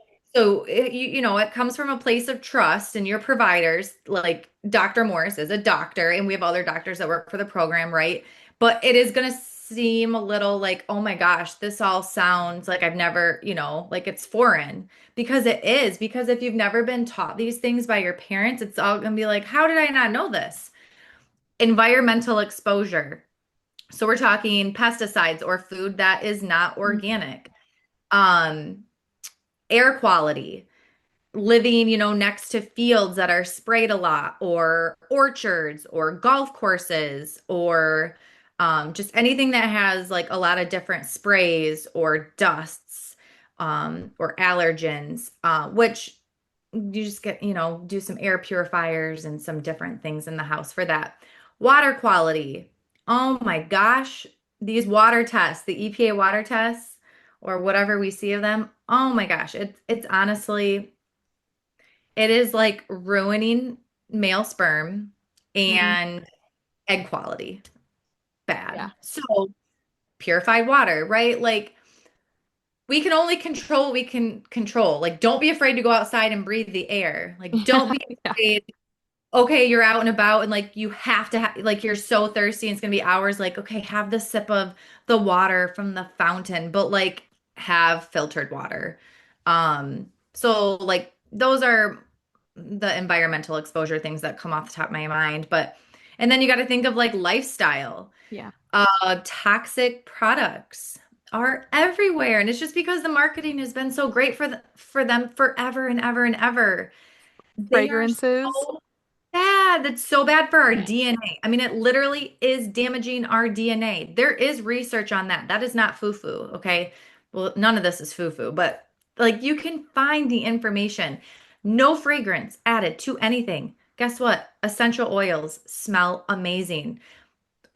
it comes from a place of trust in your providers. Like Dr. Morris is a doctor, and we have other doctors that work for the program, right? But it is going to seem a little like, oh my gosh, this all sounds like I've never, like it's foreign, because it is. Because if you've never been taught these things by your parents, it's all going to be like, how did I not know this? Environmental exposure. So we're talking pesticides or food that is not organic. Um, Air quality, living, next to fields that are sprayed a lot, or orchards, or golf courses, or just anything that has like a lot of different sprays or dusts, or allergens, which you just get, do some air purifiers and some different things in the house for that. Water quality. Oh my gosh, these water tests, the EPA water tests, or whatever we see of them. Oh my gosh, it's honestly, it is like ruining male sperm Mm. and egg quality. Yeah. Bad. So purified water, right? Like, we can only control what we can control. Like, don't be afraid to go outside and breathe the air. Like, don't Yeah. be Yeah. afraid. Okay, you're out and about, and like you have to like you're so thirsty, and it's gonna be hours. Like, okay, have the sip of the water from the fountain, but like have filtered water. So like those are the environmental exposure things that come off the top of my mind. But and then you got to think of like lifestyle. Yeah. Toxic products are everywhere, and it's just because the marketing has been so great for them forever and ever and ever. They are Fragrances. so bad. That's so bad for our DNA. I mean, it literally is damaging our DNA. There is research on that. That is not foo-foo, okay? Well, none of this is foo-foo, but like you can find the information. No fragrance added to anything. Guess what? Essential oils smell amazing.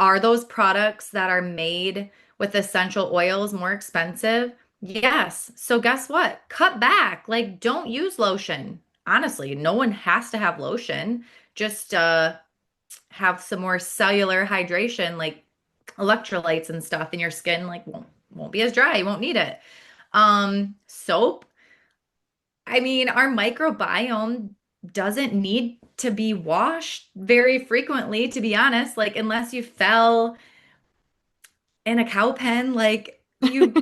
Are those products that are made with essential oils more expensive? Yes. So guess what? Cut back. Like, don't use lotion. Honestly, no one has to have lotion. Just have some more cellular hydration, like electrolytes and stuff in your skin, like won't be as dry. You won't need it. Soap. I mean, our microbiome doesn't need to be washed very frequently, to be honest. Like, unless you fell in a cow pen, like you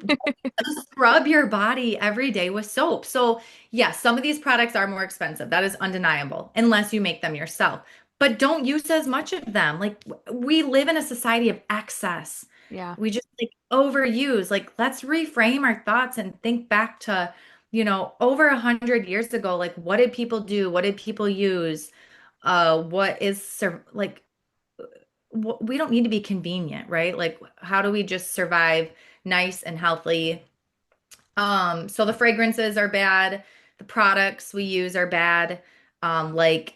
scrub your body every day with soap. So, yes, some of these products are more expensive. That is undeniable, unless you make them yourself. But don't use as much of them. Like, we live in a society of excess. Yeah. We just like overuse. Like, let's reframe our thoughts and think back to, over 100 years ago. Like, what did people do? What did people use? What is like we don't need to be convenient, right? Like, how do we just survive nice and healthy? So the fragrances are bad, the products we use are bad, like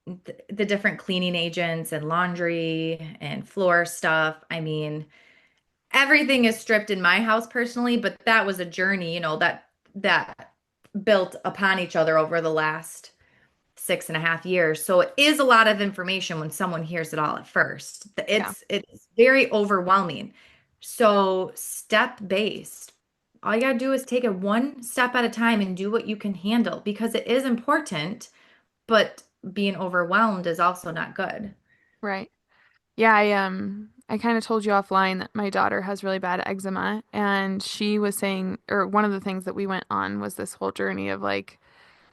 the different cleaning agents and laundry and floor stuff. I mean, everything is stripped in my house personally, but that was a journey, that built upon each other over the last 6.5 years. So it is a lot of information when someone hears it all at first. Yeah. It's very overwhelming. So step based. All you gotta do is take it one step at a time and do what you can handle because it is important, but being overwhelmed is also not good. Right. Yeah, I kind of told you offline that my daughter has really bad eczema, and she was saying, or one of the things that we went on was this whole journey of like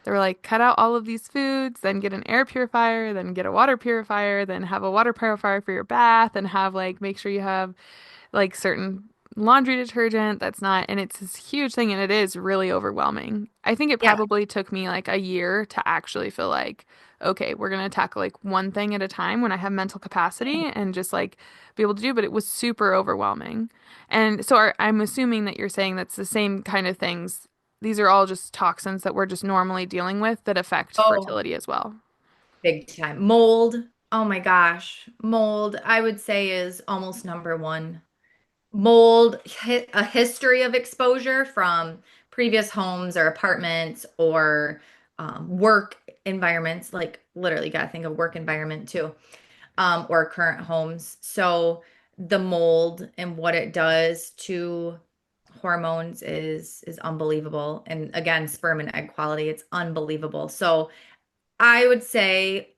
they were like cut out all of these foods, then get an air purifier, then get a water purifier, then have a water purifier for your bath, and have like make sure you have like certain laundry detergent that's not, and it's this huge thing, and it is really overwhelming. I think it Yeah. probably took me like a year to actually feel like, okay, we're gonna tackle like one thing at a time when I have mental capacity and just like be able to do, but it was super overwhelming. And so I'm assuming that you're saying that's the same kind of things. These are all just toxins that we're just normally dealing with that affect Oh, fertility as well. big time. Mold. Oh my gosh. Mold, I would say, is almost number one. Mold, a history of exposure from previous homes or apartments or work environments, like literally got to think of work environment too, or current homes. So the mold and what it does to hormones is unbelievable. And again, sperm and egg quality, it's unbelievable. So I would say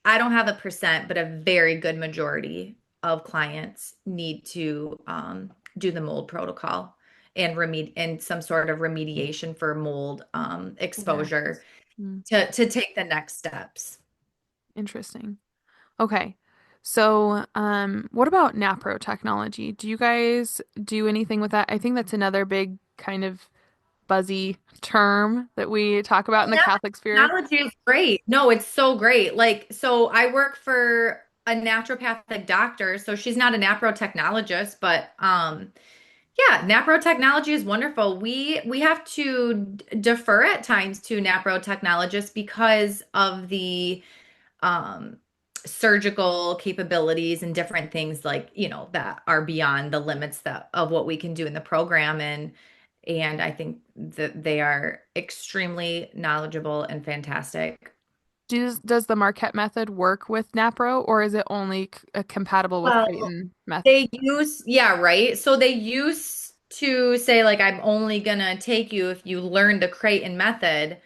I don't have a percent, but a very good majority of clients need to do the mold protocol and some sort of remediation for mold exposure Awareness. Mm, to take the next steps. interesting. Okay. So, what about Napro technology? Do you guys do anything with that? I think that's another big kind of buzzy term that we talk about in the Yeah, Catholic sphere. technology is great. No, it's so great. Like, so I work for a naturopathic doctor, so she's not a napro technologist, but yeah, Napro technology is wonderful. We have to defer at times to Napro technologists because of the um, surgical capabilities and different things like, that are beyond the limits that of what we can do in the program. And I think that they are extremely knowledgeable and fantastic. Does the Marquette method work with Napro, or is it only compatible with Well, Creighton method? yeah, right. So they used to say, like, I'm only gonna take you if you learn the Creighton method.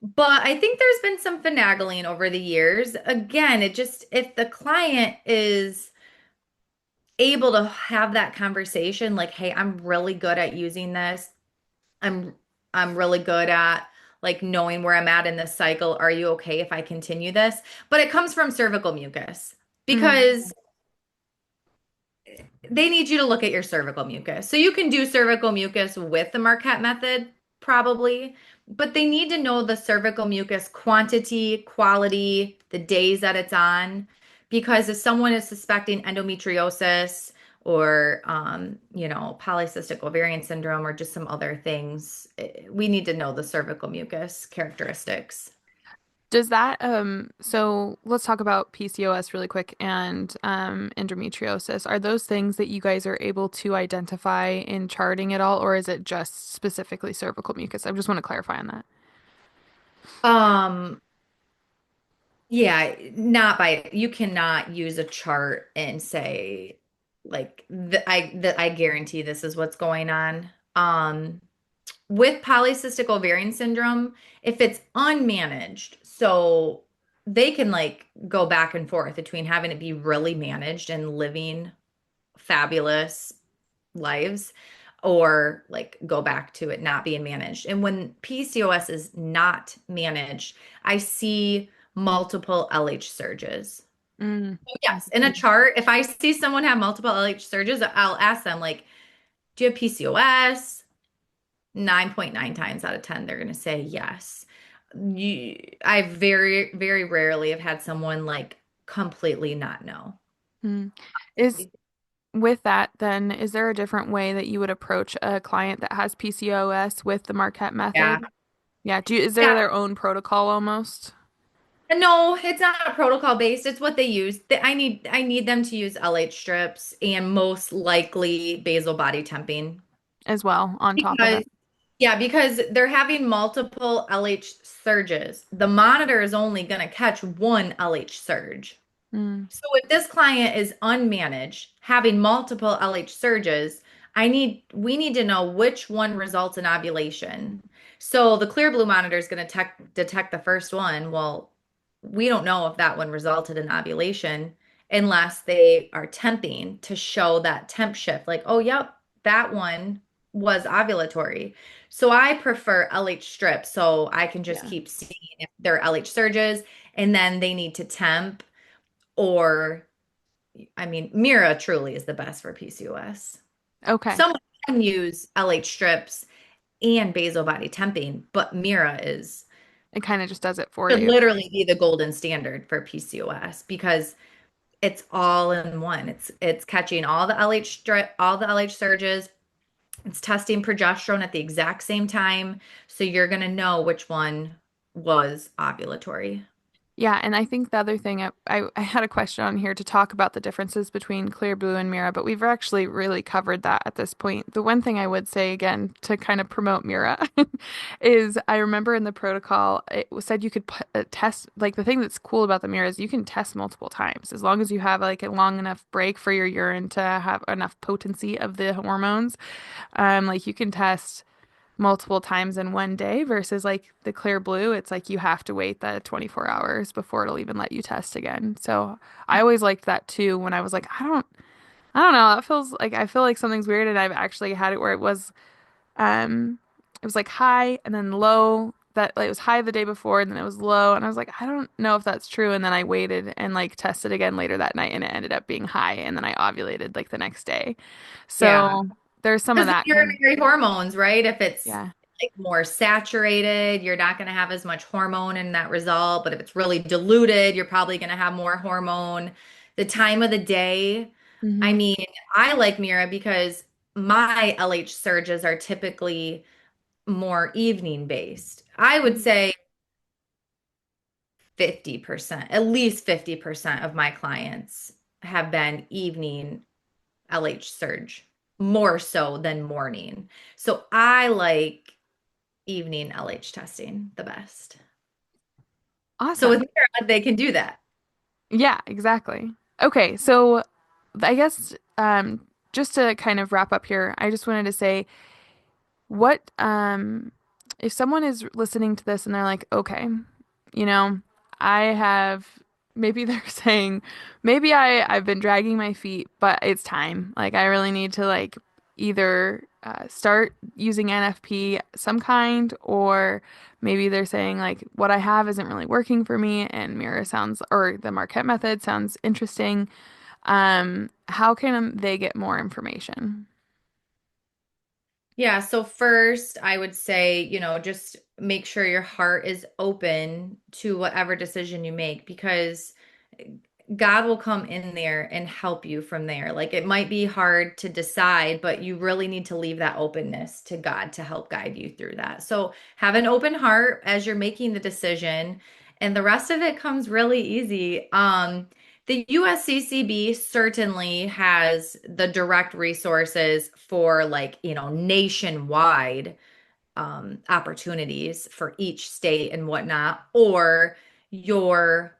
But I think there's been some finagling over the years. Again, if the client is able to have that conversation, like, hey, I'm really good at using this. I'm I'm really good at like knowing where I'm at in this cycle. Are you okay if I continue this? But it comes from cervical mucus Mm, because they need you to look at your cervical mucus. So you can do cervical mucus with the Marquette method, probably, but they need to know the cervical mucus quantity, quality, the days that it's on. Because if someone is suspecting endometriosis or, polycystic ovarian syndrome or just some other things, we need to know the cervical mucus characteristics. Does that so let's talk about PCOS really quick and endometriosis. Are those things that you guys are able to identify in charting at all, or is it just specifically cervical mucus? I just want to clarify on that. Um, yeah, not by you cannot use a chart and say like I guarantee this is what's going on. With polycystic ovarian syndrome, if it's unmanaged, so they can like go back and forth between having it be really managed and living fabulous lives or like go back to it not being managed. And when PCOS is not managed, I see multiple LH surges. Mm, So I yes, can in a see. chart, if I see someone have multiple LH surges, I'll ask them like, do you have PCOS? 9.9 times out of 10, they're going to say yes. I very, very rarely have had someone like completely not know. Mm. Is with that, then, is there a different way that you would approach a client that has PCOS with the Marquette Yeah. method? Yeah, is there Yeah. their own protocol almost No, it's not protocol based. It's what they use. I need them to use LH strips and most likely basal body temping. as well on top of Because it? yeah, because they're having multiple LH surges. The monitor is only going to catch one LH surge. Mm, So if this client is unmanaged, having multiple LH surges, we need to know which one results in ovulation. So the clear blue monitor is going to detect the first one. Well, we don't know if that one resulted in ovulation unless they are temping to show that temp shift. Like, oh, yep, that one was ovulatory. So I prefer LH strips so I can just yeah. keep seeing if they're LH surges and then they need to temp or I mean, MIRA truly is the best for PCOS. Okay. Someone can use LH strips and basal body temping, but MIRA is It kind of just does it for should you. literally be the golden standard for PCOS because it's all in one. It's catching all the LH surges. It's testing progesterone at the exact same time, so you're gonna know which one was ovulatory. Yeah, and I think the other thing I had a question on here to talk about the differences between Clear Blue and Mira, but we've actually really covered that at this point. The one thing I would say again to kind of promote Mira is I remember in the protocol it said you could test like the thing that's cool about the Mira is you can test multiple times as long as you have like a long enough break for your urine to have enough potency of the hormones. Like you can test multiple times in one day versus like the clear blue, it's like you have to wait the 24 hours before it'll even let you test again. So I always liked that too when I was like, I don't know, that feels like I feel like something's weird and I've actually had it where it was like high and then low that like, it was high the day before and then it was low and I was like, I don't know if that's true. And then I waited and like tested again later that night and it ended up being high and then I ovulated like the next day. Yeah. So there's some of Because the that kind of urinary hormones, right? If it's yeah. like more saturated, you're not going to have as much hormone in that result. But if it's really diluted, you're probably going to have more hormone. The time of the day, I Hmm. mean, I like Mira because my LH surges are typically more evening based. I would say 50%, at least 50% of my clients have been evening LH surge, more so than morning. So I like evening LH testing the best. So with Awesome. Mira, they can do that. Yeah, exactly. Okay, so I guess just to kind of wrap up here, I just wanted to say what if someone is listening to this and they're like, okay, you know, I have maybe they're saying maybe I've been dragging my feet, but it's time. Like I really need to like either start using NFP some kind or maybe they're saying like what I have isn't really working for me and Mira sounds or the Marquette method sounds interesting. How can they get more information? Yeah, so first, I would say, just make sure your heart is open to whatever decision you make because God will come in there and help you from there. Like it might be hard to decide, but you really need to leave that openness to God to help guide you through that. So have an open heart as you're making the decision. and the rest of it comes really easy. The USCCB certainly has the direct resources for like, nationwide opportunities for each state and whatnot, or your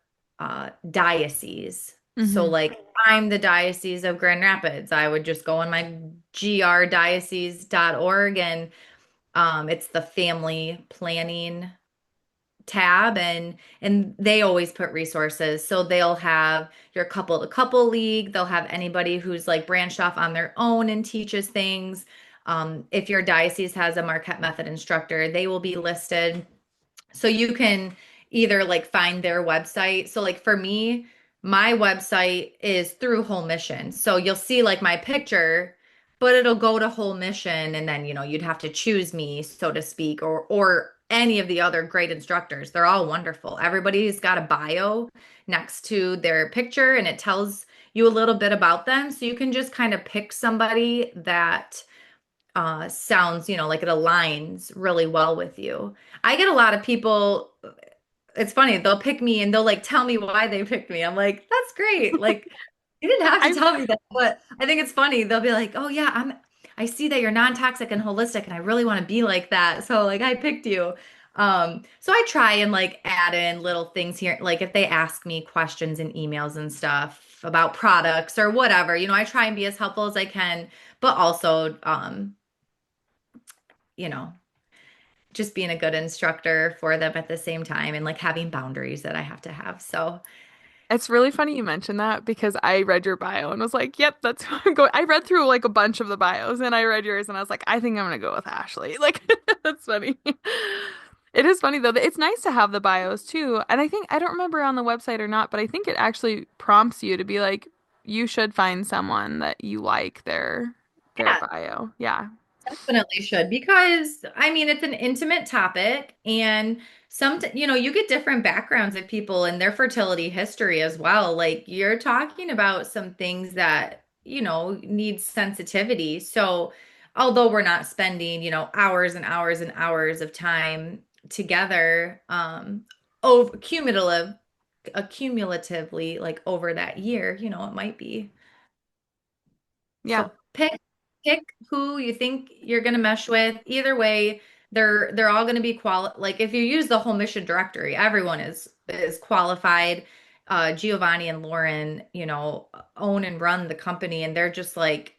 diocese. So, Hmm. like, I'm the Diocese of Grand Rapids. I would just go on my grdiocese.org and it's the family planning tab, and they always put resources. So they'll have your couple to couple league, they'll have anybody who's like branched off on their own and teaches things. If your diocese has a Marquette Method instructor, they will be listed. So you can either like find their website. So like for me, my website is through Whole Mission. So you'll see like my picture, but it'll go to Whole Mission and then, you'd have to choose me, so to speak, or any of the other great instructors. They're all wonderful. Everybody's got a bio next to their picture and it tells you a little bit about them. So you can just kind of pick somebody that sounds, like it aligns really well with you. I get a lot of people, it's funny, they'll pick me and they'll like tell me why they picked me. I'm like, that's great. Like, you didn't have to I tell me that, but I think it's funny. They'll be like, "Oh yeah, I see that you're non-toxic and holistic and I really want to be like that." So like I picked you. So I try and like add in little things here. Like if they ask me questions in emails and stuff about products or whatever, I try and be as helpful as I can, but also you know, just being a good instructor for them at the same time and like having boundaries that I have to have. So, It's really funny you mentioned that because I read your bio and was like, "Yep, that's who I'm going." I read through like a bunch of the bios and I read yours and I was like, "I think I'm gonna go with Ashley." Like, that's funny. It is funny though. It's nice to have the bios too. And I think I don't remember on the website or not, but I think it actually prompts you to be like, you should find someone that you like their yeah, bio. Yeah. definitely should because I mean it's an intimate topic and you get different backgrounds of people and their fertility history as well. Like you're talking about some things that, need sensitivity. So although we're not spending, hours and hours and hours of time together, over accumulatively like over that year, it might be. Yeah. So pick who you think you're going to mesh with. Either way, they're all going to be like if you use the whole mission directory, everyone is qualified. Giovanni and Lauren, own and run the company and they're just like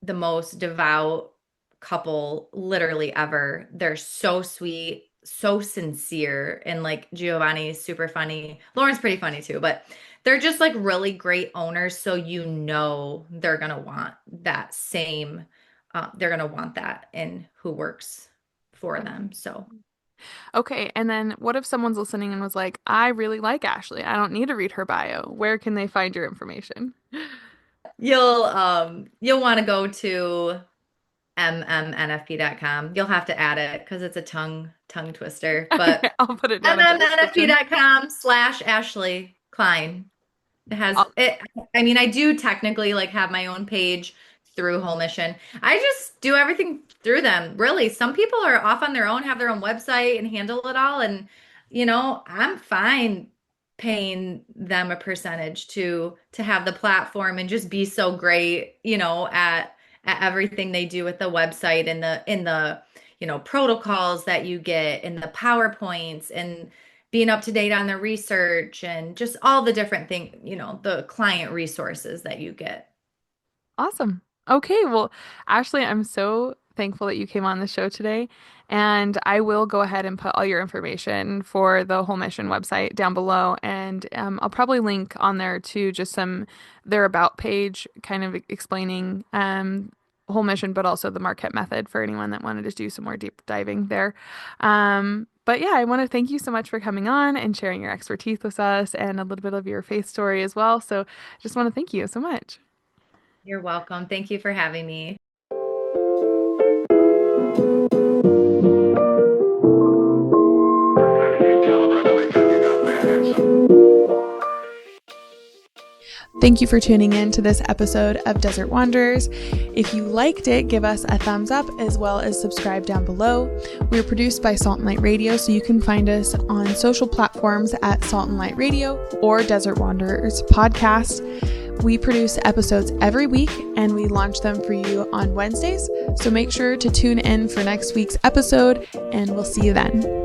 the most devout couple literally ever. They're so sweet, so sincere, and like Giovanni's super funny. Lauren's pretty funny too, but they're just like really great owners, so they're gonna want that same they're gonna want that in who works for them. So Okay, and then what if someone's listening and was like, "I really like Ashley. I don't need to read her bio. Where can they find your information?" you'll want to go to mmnfp.com. You'll have to add it because it's a tongue twister, Okay, but I'll put it down in the description. mmnfp.com/Ashley Klein. It has I'll- it. I mean, I do technically like have my own page through Whole Mission. I just do everything through them. Really, some people are off on their own, have their own website and handle it all. And, I'm fine paying them a percentage to have the platform and just be so great, at everything they do with the website and the protocols that you get and the PowerPoints and being up to date on the research and just all the different things, the client resources that you get. Awesome. Okay, well, Ashley, I'm so thankful that you came on the show today, and I will go ahead and put all your information for the Whole Mission website down below, and I'll probably link on there to just their about page, kind of explaining Whole Mission, but also the Marquette Method for anyone that wanted to do some more deep diving there. But yeah, I want to thank you so much for coming on and sharing your expertise with us and a little bit of your faith story as well. So just want to thank you so much. You're welcome. Thank you for having me. Thank you for tuning in to this episode of Desert Wanderers. If you liked it, give us a thumbs up as well as subscribe down below. We're produced by Salt and Light Radio, so you can find us on social platforms at Salt and Light Radio or Desert Wanderers Podcast. We produce episodes every week and we launch them for you on Wednesdays, so make sure to tune in for next week's episode and we'll see you then.